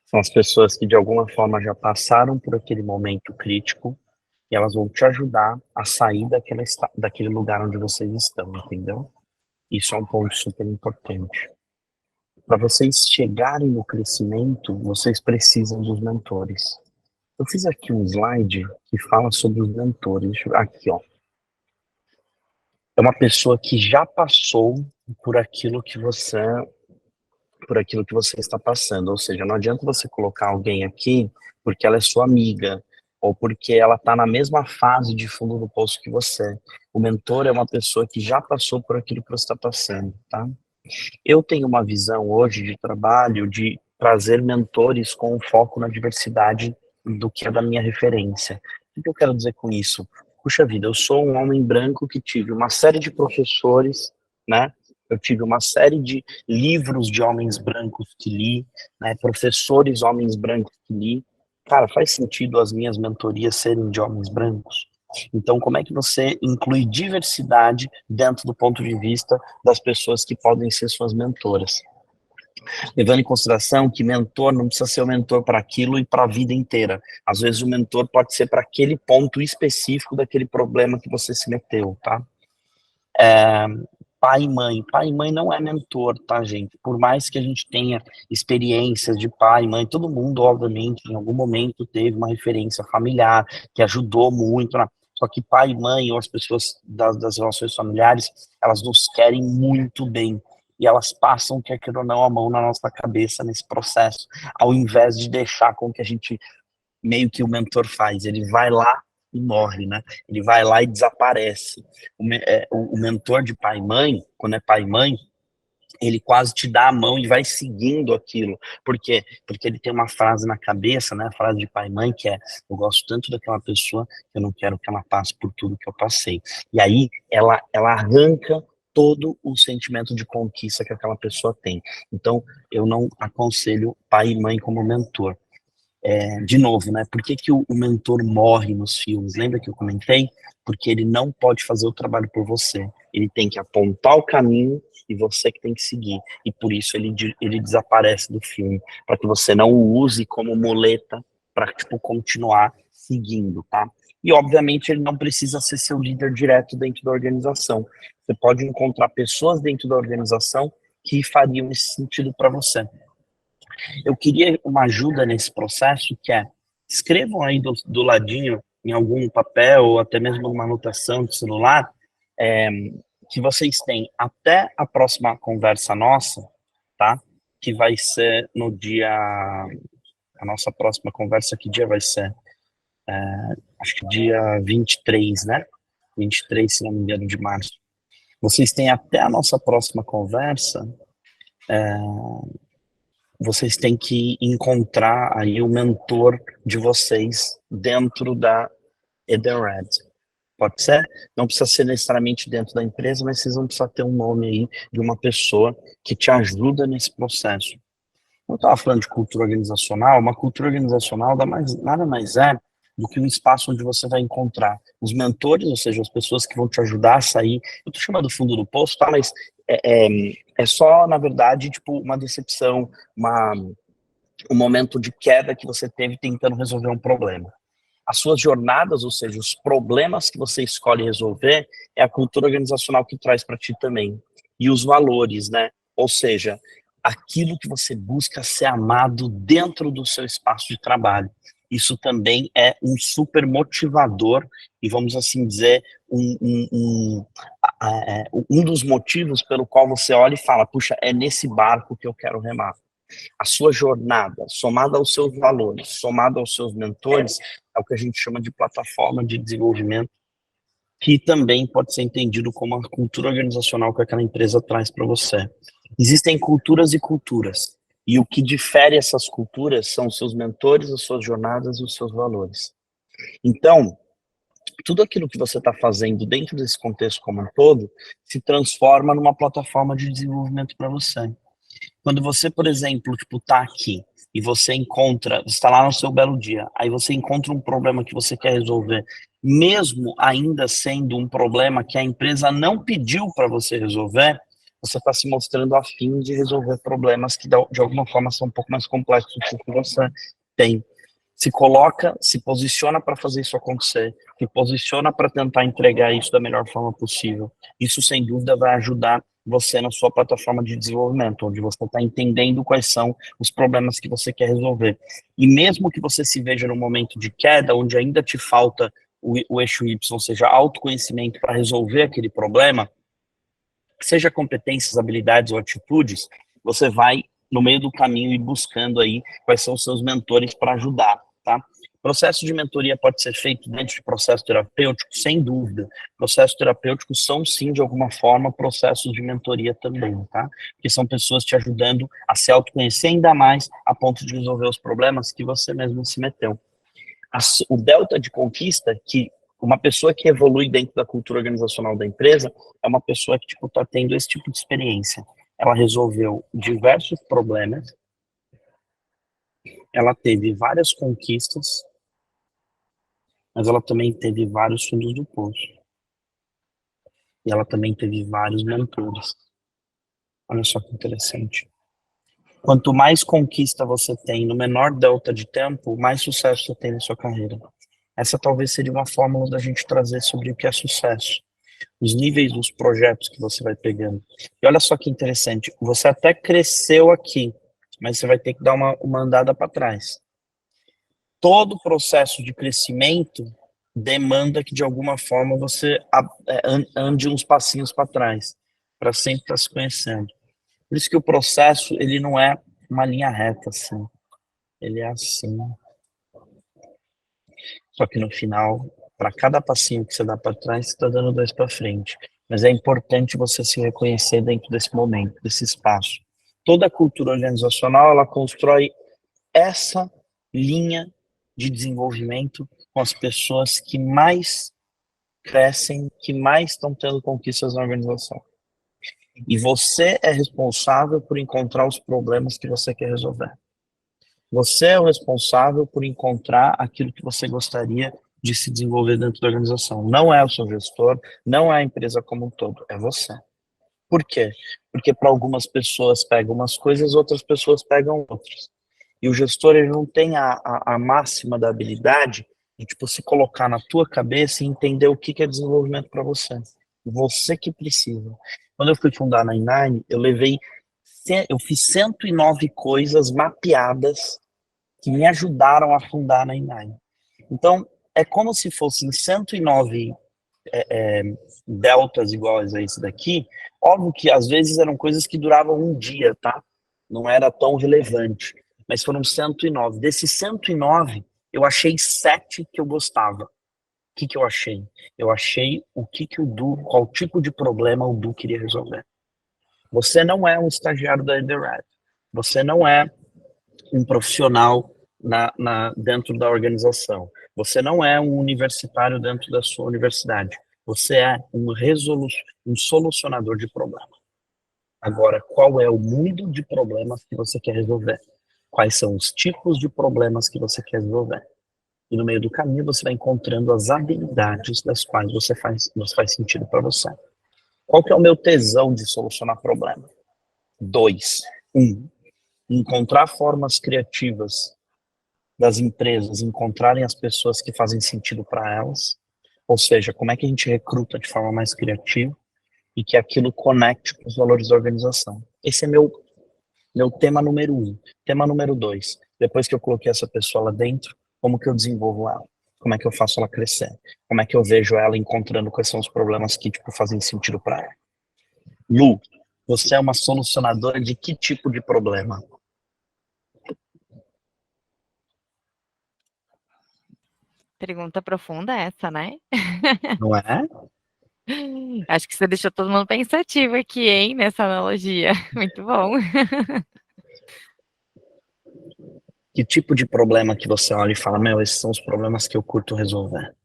São as pessoas que de alguma forma já passaram por aquele momento crítico e elas vão te ajudar a sair daquele lugar onde vocês estão, entendeu? Isso é um ponto super importante. Para vocês chegarem no crescimento, vocês precisam dos mentores. Eu fiz aqui um slide que fala sobre os mentores. Aqui, ó. É uma pessoa que já passou por aquilo que você está passando. Ou seja, não adianta você colocar alguém aqui porque ela é sua amiga ou porque ela está na mesma fase de fundo do poço que você. O mentor é uma pessoa que já passou por aquilo que você está passando, tá? Eu tenho uma visão hoje de trabalho de trazer mentores com foco na diversidade do que é da minha referência. O que eu quero dizer com isso? Puxa vida, eu sou um homem branco que tive uma série de professores, né? Eu tive uma série de livros de homens brancos que li, né? Professores homens brancos que li. Cara, faz sentido as minhas mentorias serem de homens brancos? Então, como é que você inclui diversidade dentro do ponto de vista das pessoas que podem ser suas mentoras? Levando em consideração que mentor não precisa ser o mentor para aquilo e para a vida inteira. Às vezes o mentor pode ser para aquele ponto específico daquele problema que você se meteu, tá? Pai e mãe. Pai e mãe não é mentor, tá, gente? Por mais que a gente tenha experiências de pai e mãe, todo mundo, obviamente, em algum momento teve uma referência familiar que ajudou muito, né? Só que pai e mãe, ou as pessoas das relações familiares, elas nos querem muito bem. E elas passam, quer queira ou não, a mão na nossa cabeça nesse processo, ao invés de deixar com que a gente, meio que o mentor faz, ele vai lá e morre, né? Ele vai lá e desaparece. O mentor de pai e mãe, quando é pai e mãe, ele quase te dá a mão e vai seguindo aquilo. Por quê? Porque ele tem uma frase na cabeça, né? A frase de pai e mãe, que é: eu gosto tanto daquela pessoa que eu não quero que ela passe por tudo que eu passei. E aí, ela arranca todo o sentimento de conquista que aquela pessoa tem. Então, eu não aconselho pai e mãe como mentor. De novo, né? Por que o mentor morre nos filmes? Lembra que eu comentei? Porque ele não pode fazer o trabalho por você. Ele tem que apontar o caminho e você que tem que seguir. E por isso ele desaparece do filme, para que você não o use como muleta para continuar seguindo, tá? E obviamente ele não precisa ser seu líder direto dentro da organização. Você pode encontrar pessoas dentro da organização que fariam esse sentido para você. Eu queria uma ajuda nesse processo, que é escrevam aí do ladinho, em algum papel, ou até mesmo numa anotação de celular, que vocês têm até a próxima conversa nossa, tá? Que vai ser no dia... A nossa próxima conversa, que dia vai ser? Acho que dia 23, né? 23, se não me engano, de março. Vocês têm até a nossa próxima conversa, vocês têm que encontrar aí o mentor de vocês dentro da Edenred. Pode ser? Não precisa ser necessariamente dentro da empresa, mas vocês vão precisar ter um nome aí de uma pessoa que te ajuda nesse processo. Eu estava falando de cultura organizacional, uma cultura organizacional nada mais é do que um espaço onde você vai encontrar os mentores, ou seja, as pessoas que vão te ajudar a sair. Eu estou chamando fundo do poço, tá? Mas é só, na verdade, tipo, uma decepção, um momento de queda que você teve tentando resolver um problema. As suas jornadas, ou seja, os problemas que você escolhe resolver, é a cultura organizacional que traz para ti também. E os valores, né? Ou seja, aquilo que você busca ser amado dentro do seu espaço de trabalho. Isso também é um super motivador e, vamos assim dizer, um dos motivos pelo qual você olha e fala, puxa, é nesse barco que eu quero remar. A sua jornada, somada aos seus valores, somada aos seus mentores, é o que a gente chama de plataforma de desenvolvimento, que também pode ser entendido como a cultura organizacional que aquela empresa traz para você. Existem culturas e culturas, e o que difere essas culturas são os seus mentores, as suas jornadas e os seus valores. Então, tudo aquilo que você está fazendo dentro desse contexto como um todo, se transforma numa plataforma de desenvolvimento para você. Quando você, por exemplo, tá aqui, e você está lá no seu belo dia, aí você encontra um problema que você quer resolver, mesmo ainda sendo um problema que a empresa não pediu para você resolver, você está se mostrando afim de resolver problemas que de alguma forma são um pouco mais complexos do que você tem. Se coloca, se posiciona para fazer isso acontecer, se posiciona para tentar entregar isso da melhor forma possível. Isso, sem dúvida, vai ajudar você na sua plataforma de desenvolvimento, onde você está entendendo quais são os problemas que você quer resolver. E mesmo que você se veja num momento de queda, onde ainda te falta o eixo Y, ou seja, autoconhecimento para resolver aquele problema, seja competências, habilidades ou atitudes, você vai, no meio do caminho, ir buscando aí quais são os seus mentores para ajudar, tá? O processo de mentoria pode ser feito dentro de processo terapêutico, sem dúvida. Processos terapêuticos são, sim, de alguma forma, processos de mentoria também, tá? Porque são pessoas te ajudando a se autoconhecer ainda mais a ponto de resolver os problemas que você mesmo se meteu. O delta de conquista, que uma pessoa que evolui dentro da cultura organizacional da empresa, é uma pessoa que, está tendo esse tipo de experiência. Ela resolveu diversos problemas, ela teve várias conquistas, mas ela também teve vários fundos do poço. E ela também teve vários mentores. Olha só que interessante. Quanto mais conquista você tem no menor delta de tempo, mais sucesso você tem na sua carreira. Essa talvez seria uma fórmula da gente trazer sobre o que é sucesso. Os níveis dos projetos que você vai pegando. E olha só que interessante, você até cresceu aqui, mas você vai ter que dar uma andada para trás. Todo processo de crescimento demanda que, de alguma forma, você ande uns passinhos para trás, para sempre estar se conhecendo. Por isso que o processo, ele não é uma linha reta, assim. Ele é assim. Só que no final, para cada passinho que você dá para trás, você está dando 2 para frente. Mas é importante você se reconhecer dentro desse momento, desse espaço. Toda a cultura organizacional, ela constrói essa linha de desenvolvimento com as pessoas que mais crescem, que mais estão tendo conquistas na organização. E você é responsável por encontrar os problemas que você quer resolver. Você é o responsável por encontrar aquilo que você gostaria de se desenvolver dentro da organização. Não é o seu gestor, não é a empresa como um todo, é você. Por quê? Porque para algumas pessoas pegam umas coisas, outras pessoas pegam outras. E o gestor, ele não tem a máxima da habilidade de, se colocar na tua cabeça e entender o que é desenvolvimento para você. Você que precisa. Quando eu fui fundar a 99, eu fiz 109 coisas mapeadas que me ajudaram a fundar a 99. Então, é como se fossem 109 deltas iguais a esse daqui. Óbvio que às vezes eram coisas que duravam um dia, tá? Não era tão relevante, mas foram 109. Desses 109, eu achei 7 que eu gostava. O que eu achei? Eu achei qual tipo de problema o Du queria resolver. Você não é um estagiário da Ederad. Você não é um profissional dentro da organização. Você não é um universitário dentro da sua universidade. Você é um solucionador de problemas. Agora, qual é o mundo de problemas que você quer resolver? Quais são os tipos de problemas que você quer resolver? E no meio do caminho você vai encontrando as habilidades das quais faz sentido para você. Qual que é o meu tesão de solucionar problema? 2. 1. Encontrar formas criativas das empresas encontrarem as pessoas que fazem sentido para elas. Ou seja, como é que a gente recruta de forma mais criativa e que aquilo conecte com os valores da organização. Esse é meu tema número 1. Tema número 2. Depois que eu coloquei essa pessoa lá dentro, como que eu desenvolvo ela? Como é que eu faço ela crescer? Como é que eu vejo ela encontrando quais são os problemas que fazem sentido para ela? Lu, você é uma solucionadora de que tipo de problema? Pergunta profunda essa, né? Não é? Acho que você deixou todo mundo pensativo aqui, hein, nessa analogia. Muito bom. Que tipo de problema que você olha e fala, esses são os problemas que eu curto resolver?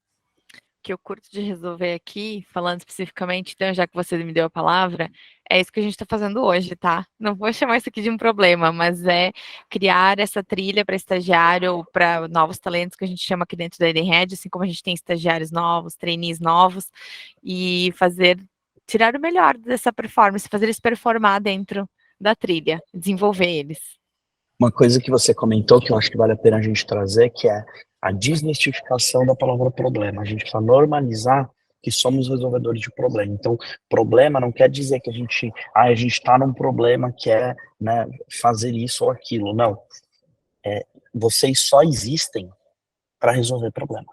Que eu curto de resolver aqui, falando especificamente, então, já que você me deu a palavra, é isso que a gente está fazendo hoje, tá? Não vou chamar isso aqui de um problema, mas é criar essa trilha para estagiário ou para novos talentos que a gente chama aqui dentro da Edenred, assim como a gente tem estagiários novos, trainees novos, e tirar o melhor dessa performance, fazer eles performar dentro da trilha, desenvolver eles. Uma coisa que você comentou que eu acho que vale a pena a gente trazer, que é a desmistificação da palavra problema. A gente precisa normalizar que somos resolvedores de problema. Então, problema não quer dizer que a gente está num problema que é, né, fazer isso ou aquilo. Não. Vocês só existem para resolver problema.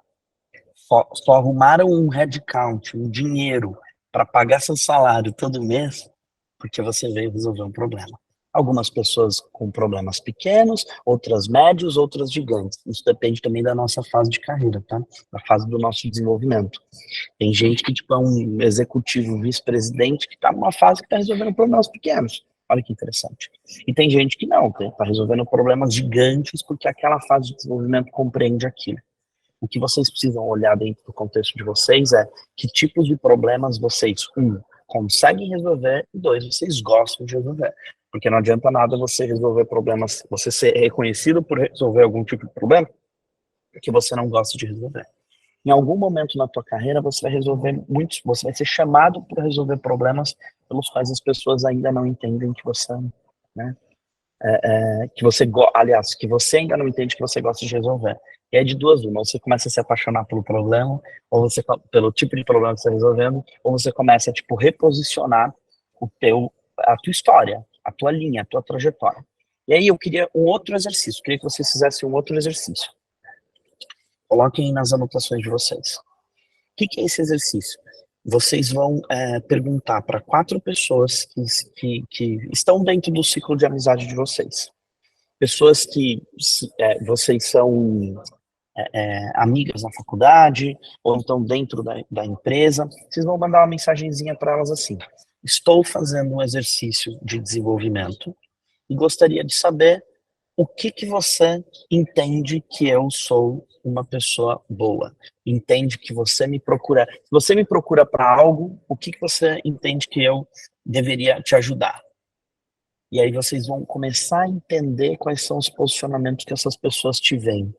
Só arrumaram um headcount, um dinheiro para pagar seu salário todo mês porque você veio resolver um problema. Algumas pessoas com problemas pequenos, outras médios, outras gigantes. Isso depende também da nossa fase de carreira, tá? Da fase do nosso desenvolvimento. Tem gente que é um executivo, vice-presidente, que está numa fase que está resolvendo problemas pequenos. Olha que interessante. E tem gente que não, está resolvendo problemas gigantes porque aquela fase de desenvolvimento compreende aquilo. O que vocês precisam olhar dentro do contexto de vocês é que tipos de problemas vocês, conseguem resolver, e 2, vocês gostam de resolver. Porque não adianta nada você resolver problemas, você ser reconhecido por resolver algum tipo de problema que você não gosta de resolver. Em algum momento na tua carreira, você vai ser chamado para resolver problemas pelos quais as pessoas ainda não entendem que você, né, que você ainda não entende que você gosta de resolver. E é de duas uma, você começa a se apaixonar pelo problema, ou pelo tipo de problema que você está resolvendo, ou você começa a, reposicionar a tua história, a tua linha, a tua trajetória. E aí eu queria um outro exercício, queria que vocês fizessem um outro exercício. Coloquem nas anotações de vocês. O que é esse exercício? Vocês vão perguntar para 4 pessoas que estão dentro do ciclo de amizade de vocês. Pessoas que vocês são amigas na faculdade, ou então dentro da empresa. Vocês vão mandar uma mensagenzinha para elas assim: estou fazendo um exercício de desenvolvimento e gostaria de saber o que você entende que eu sou uma pessoa boa. Entende que você me procura. Se você me procura para algo, o que você entende que eu deveria te ajudar? E aí vocês vão começar a entender quais são os posicionamentos que essas pessoas te veem.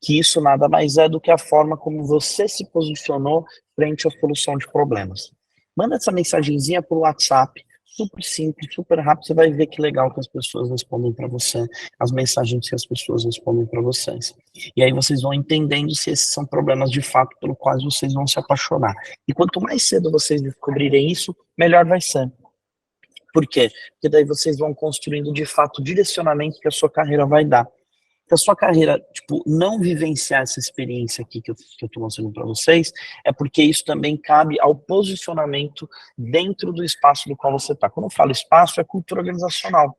Que isso nada mais é do que a forma como você se posicionou frente à solução de problemas. Manda essa mensagenzinha por WhatsApp, super simples, super rápido, você vai ver que legal que as pessoas respondem para você, as mensagens que as pessoas respondem para vocês. E aí vocês vão entendendo se esses são problemas de fato pelos quais vocês vão se apaixonar. E quanto mais cedo vocês descobrirem isso, melhor vai ser. Por quê? Porque daí vocês vão construindo de fato o direcionamento que a sua carreira vai dar. Se a sua carreira, tipo, não vivenciar essa experiência aqui que eu tô mostrando para vocês, é porque isso também cabe ao posicionamento dentro do espaço do qual você está. Quando eu falo espaço, é cultura organizacional.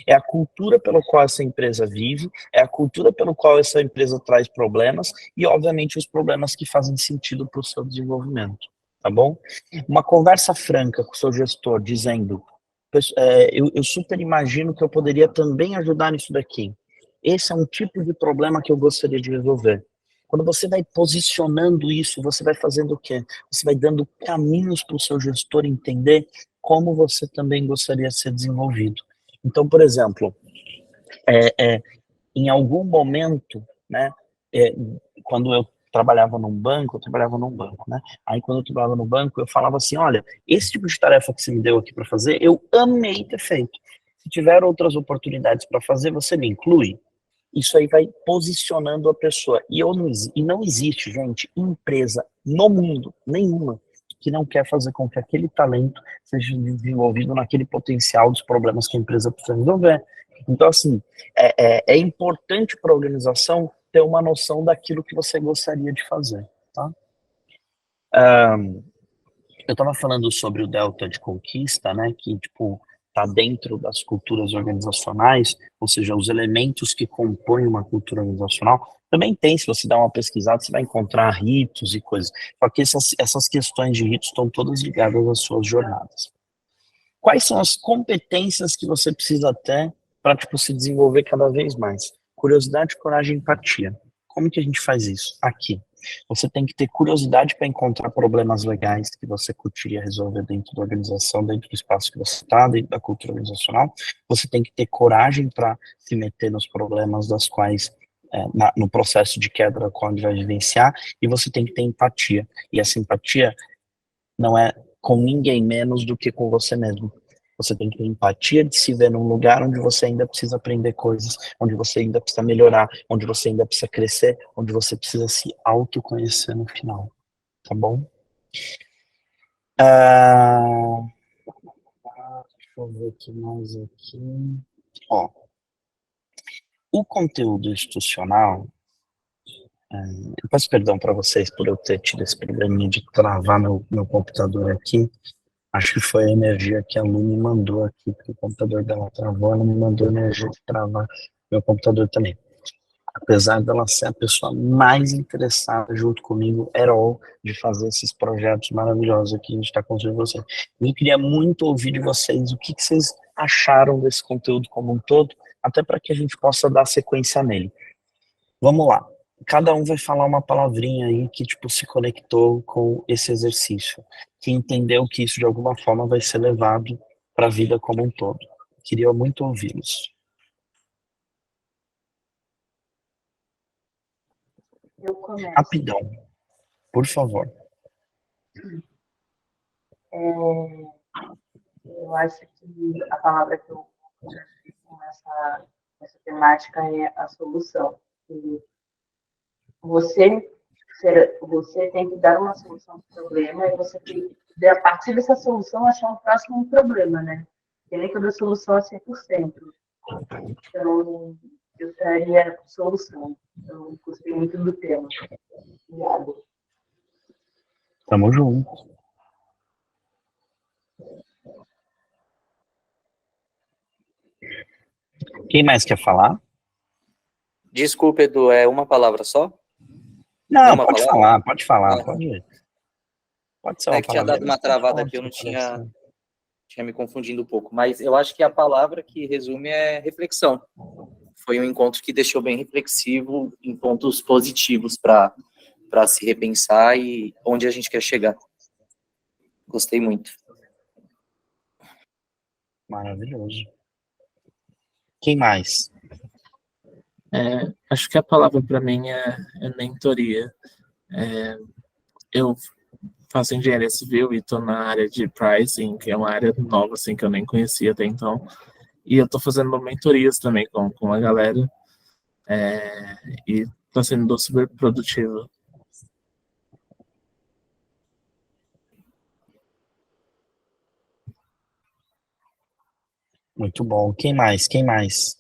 É a cultura pela qual essa empresa vive, é a cultura pela qual essa empresa traz problemas e, obviamente, os problemas que fazem sentido para o seu desenvolvimento, tá bom? Uma conversa franca com o seu gestor dizendo, eu super imagino que eu poderia também ajudar nisso daqui. Esse é um tipo de problema que eu gostaria de resolver. Quando você vai posicionando isso, você vai fazendo o quê? Você vai dando caminhos para o seu gestor entender como você também gostaria de ser desenvolvido. Então, por exemplo, em algum momento, né, quando eu trabalhava num banco, né? Aí quando eu trabalhava no banco, eu falava assim, olha, esse tipo de tarefa que você me deu aqui para fazer, eu amei ter feito. Se tiver outras oportunidades para fazer, você me inclui. Isso aí vai posicionando a pessoa. E não existe, gente, empresa no mundo, nenhuma, que não quer fazer com que aquele talento seja desenvolvido naquele potencial dos problemas que a empresa precisa resolver. Então, assim, é importante para a organização ter uma noção daquilo que você gostaria de fazer, tá? Eu estava falando sobre o delta de conquista, né, que, tipo, tá dentro das culturas organizacionais, ou seja, os elementos que compõem uma cultura organizacional. Também tem, se você dá uma pesquisada, você vai encontrar ritos e coisas. Só que essas questões de ritos estão todas ligadas às suas jornadas. Quais são as competências que você precisa ter para, tipo, se desenvolver cada vez mais? Curiosidade, coragem e empatia. Como que a gente faz isso? Aqui. Você tem que ter curiosidade para encontrar problemas legais que você curtiria resolver dentro da organização, dentro do espaço que você está, dentro da cultura organizacional. Você tem que ter coragem para se meter nos problemas das quais, no processo de quebra qual vai vivenciar, e você tem que ter empatia. E essa empatia não é com ninguém menos do que com você mesmo. Você tem que ter empatia de se ver num lugar onde você ainda precisa aprender coisas, onde você ainda precisa melhorar, onde você ainda precisa crescer, onde você precisa se autoconhecer no final, tá bom? Deixa eu ver o que mais aqui. Ó, o conteúdo institucional, eu peço perdão para vocês por eu ter tido esse probleminha de travar meu computador aqui. Acho que foi a energia que a Lu me mandou aqui, porque o computador dela travou, ela me mandou energia de travar meu computador também. Apesar dela ser a pessoa mais interessada junto comigo, de fazer esses projetos maravilhosos aqui que a gente está construindo com vocês. E eu queria muito ouvir de vocês o que vocês acharam desse conteúdo como um todo, até para que a gente possa dar sequência nele. Vamos lá. Cada um vai falar uma palavrinha aí que, tipo, se conectou com esse exercício, que entendeu que isso de alguma forma vai ser levado para a vida como um todo. Queria muito ouvi-los. Eu começo. Rapidão, por favor. Eu acho que a palavra que eu fiz com essa temática é a solução. E você tem que dar uma solução para o problema e você tem que, a partir dessa solução, achar um próximo problema, né? Porque nem toda solução é 100%. Então, eu traria solução. Eu gostei muito do tema. Obrigada. Tamo junto. Quem mais quer falar? Desculpa, Edu, é uma palavra só? Não, Uma pode palavra? falar, pode falar, Ah. pode ir. Pode ser É uma que tinha palavra. dado uma travada aqui, eu não tinha me confundido um pouco. Mas eu acho que a palavra que resume é reflexão. Foi um encontro que deixou bem reflexivo em pontos positivos para se repensar e onde a gente quer chegar. Gostei muito. Maravilhoso. Quem mais? Acho que a palavra para mim é mentoria. Eu faço engenharia civil e estou na área de pricing, que é uma área nova assim, que eu nem conhecia até então. E eu estou fazendo mentorias também com a galera. E está sendo super produtivo. Muito bom. Quem mais? Quem mais?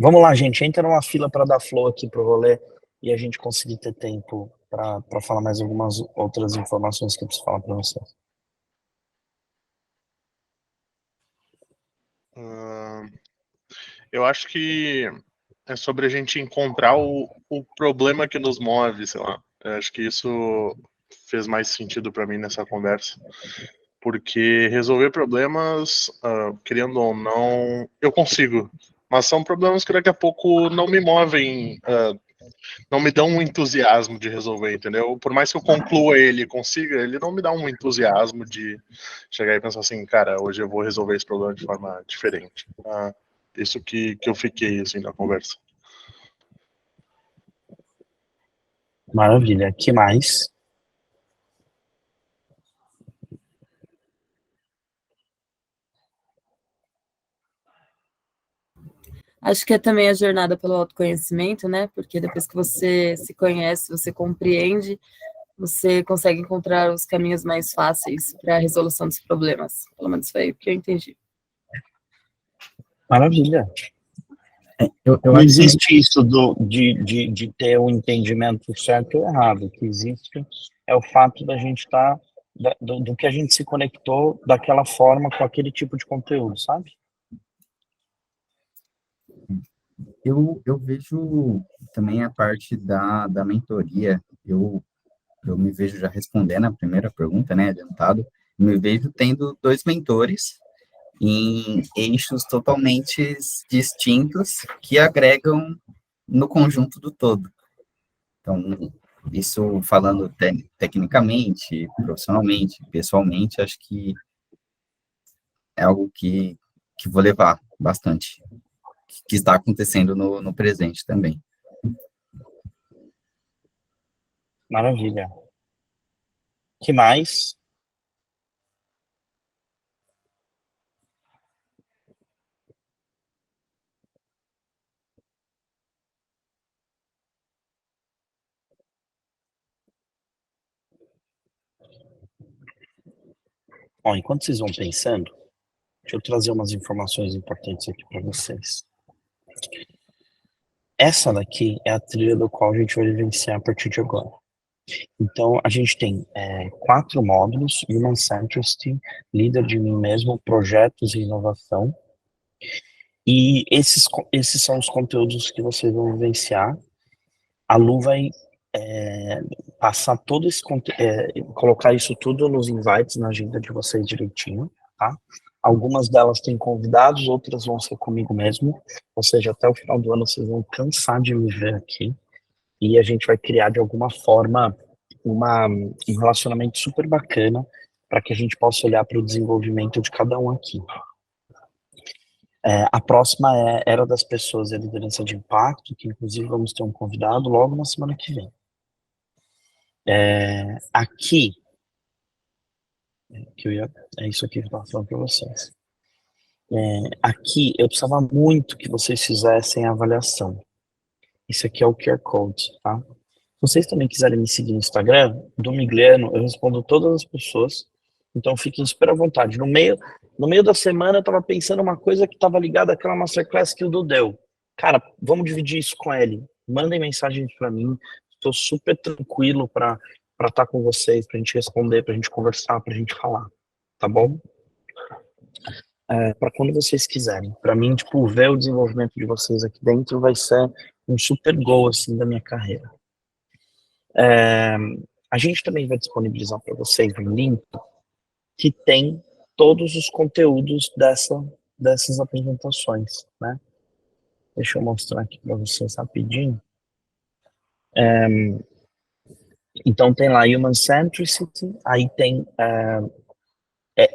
Vamos lá, gente, entra numa fila para dar flow aqui pro rolê e a gente conseguir ter tempo para falar mais algumas outras informações que eu preciso falar para vocês. Eu acho que é sobre a gente encontrar o problema que nos move, sei lá. Eu acho que isso fez mais sentido para mim nessa conversa. Porque resolver problemas, querendo ou não, eu consigo. Mas são problemas que daqui a pouco não me movem, não me dão um entusiasmo de resolver, entendeu? Por mais que eu conclua ele e consiga, ele não me dá um entusiasmo de chegar e pensar assim, cara, hoje eu vou resolver esse problema de forma diferente. Isso que eu fiquei, assim, na conversa. Maravilha. Que mais? Acho que é também a jornada pelo autoconhecimento, né? Porque depois que você se conhece, você compreende, você consegue encontrar os caminhos mais fáceis para a resolução dos problemas. Pelo menos foi o que eu entendi. Maravilha. Não existe isso de ter um entendimento certo ou errado. O que existe é o fato da gente estar, do que a gente se conectou daquela forma com aquele tipo de conteúdo, sabe? Eu vejo também a parte da mentoria. Eu me vejo já respondendo a primeira pergunta, né, adiantado. Me vejo tendo 2 mentores em eixos totalmente distintos que agregam no conjunto do todo. Então, isso falando tecnicamente, profissionalmente, pessoalmente, acho que é algo que vou levar bastante, que está acontecendo no presente também. Maravilha. Que mais? Ó, enquanto vocês vão pensando, deixa eu trazer umas informações importantes aqui para vocês. Essa daqui é a trilha do qual a gente vai vivenciar a partir de agora. Então, a gente tem 4 módulos: Human Centricity, Líder de Mim Mesmo, Projetos e Inovação. E esses são os conteúdos que vocês vão vivenciar. A Lu vai passar todo esse colocar isso tudo nos invites na agenda de vocês direitinho, tá? Algumas delas têm convidados, outras vão ser comigo mesmo, ou seja, até o final do ano vocês vão cansar de me ver aqui, e a gente vai criar de alguma forma um relacionamento super bacana para que a gente possa olhar para o desenvolvimento de cada um aqui. A próxima é Era das Pessoas e a Liderança de Impacto, que inclusive vamos ter um convidado logo na semana que vem. Aqui, é isso aqui que eu estava falando para vocês. Aqui, eu precisava muito que vocês fizessem a avaliação. Isso aqui é o QR Code, tá? Se vocês também quiserem me seguir no Instagram, do Migliano, eu respondo todas as pessoas, então fiquem super à vontade. No meio da semana, eu estava pensando uma coisa que estava ligada àquela masterclass que o Du deu. Cara, vamos dividir isso com ele. Mandem mensagens para mim, estou super tranquilo para estar com vocês, para a gente responder, para a gente conversar, para a gente falar, tá bom? Para quando vocês quiserem. Para mim, tipo, ver o desenvolvimento de vocês aqui dentro vai ser um super goal, assim, da minha carreira. A gente também vai disponibilizar para vocês um link que tem todos os conteúdos dessas apresentações, né? Deixa eu mostrar aqui para vocês rapidinho. Então tem lá Human Centricity, aí tem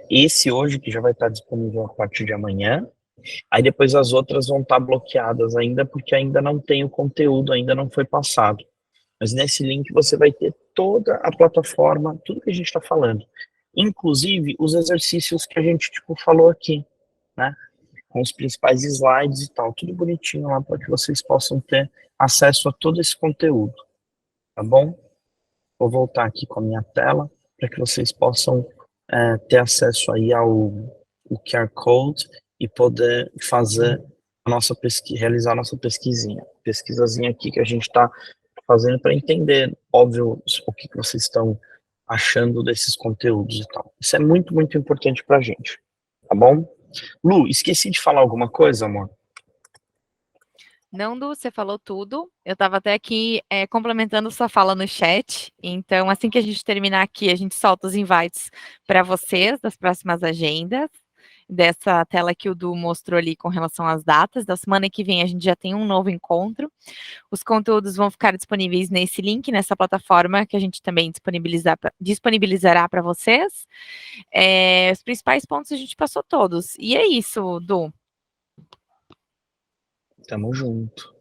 esse hoje que já vai estar disponível a partir de amanhã. Aí depois as outras vão estar bloqueadas ainda, porque ainda não tem o conteúdo, ainda não foi passado. Mas nesse link você vai ter toda a plataforma, tudo que a gente está falando. Inclusive os exercícios que a gente falou aqui, né? Com os principais slides e tal, tudo bonitinho lá para que vocês possam ter acesso a todo esse conteúdo, tá bom? Vou voltar aqui com a minha tela para que vocês possam ter acesso aí ao QR Code e poder fazer realizar a nossa pesquisazinha aqui que a gente está fazendo para entender, óbvio, o que vocês estão achando desses conteúdos e tal. Isso é muito, muito importante para a gente, tá bom? Lu, esqueci de falar alguma coisa, amor? Não, Du, você falou tudo. Eu estava até aqui complementando sua fala no chat. Então, assim que a gente terminar aqui, a gente solta os invites para vocês das próximas agendas, dessa tela que o Du mostrou ali com relação às datas. Da semana que vem a gente já tem um novo encontro. Os conteúdos vão ficar disponíveis nesse link, nessa plataforma que a gente também disponibilizará para vocês. Os principais pontos a gente passou todos. E é isso, Du. Tamo junto.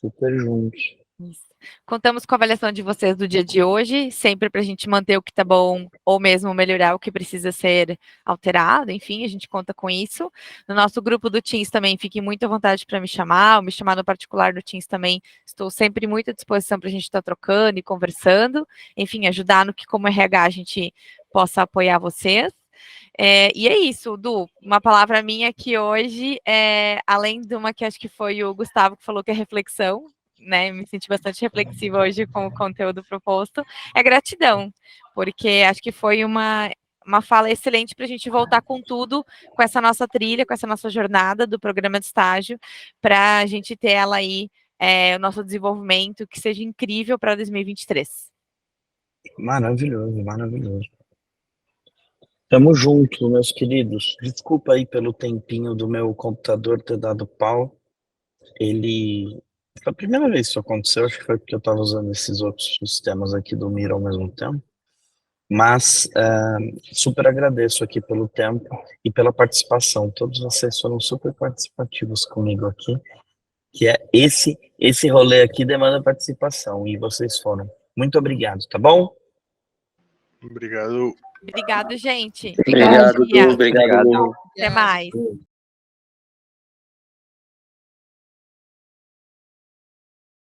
Super juntos. Isso. Contamos com a avaliação de vocês do dia de hoje, sempre para a gente manter o que tá bom ou mesmo melhorar o que precisa ser alterado, enfim, a gente conta com isso. No nosso grupo do Teams também, fiquem muito à vontade para me chamar, ou me chamar no particular do Teams também, estou sempre muito à disposição para a gente estar trocando e conversando, enfim, ajudar no que como RH a gente possa apoiar vocês. E é isso, Du, uma palavra minha aqui hoje, além de uma que acho que foi o Gustavo que falou que é reflexão, né, me senti bastante reflexiva hoje com o conteúdo proposto, é gratidão, porque acho que foi uma fala excelente para a gente voltar com tudo, com essa nossa trilha, com essa nossa jornada do programa de estágio, para a gente ter ela aí, o nosso desenvolvimento, que seja incrível para 2023. Maravilhoso, maravilhoso. Tamo junto, meus queridos. Desculpa aí pelo tempinho do meu computador ter dado pau. Foi a primeira vez que isso aconteceu, acho que foi porque eu estava usando esses outros sistemas aqui do Miro ao mesmo tempo. Mas super agradeço aqui pelo tempo e pela participação. Todos vocês foram super participativos comigo aqui, que é esse rolê aqui demanda participação, e vocês foram. Muito obrigado, tá bom? Obrigado. Obrigado, gente. Obrigado, Du. Obrigado. Até mais.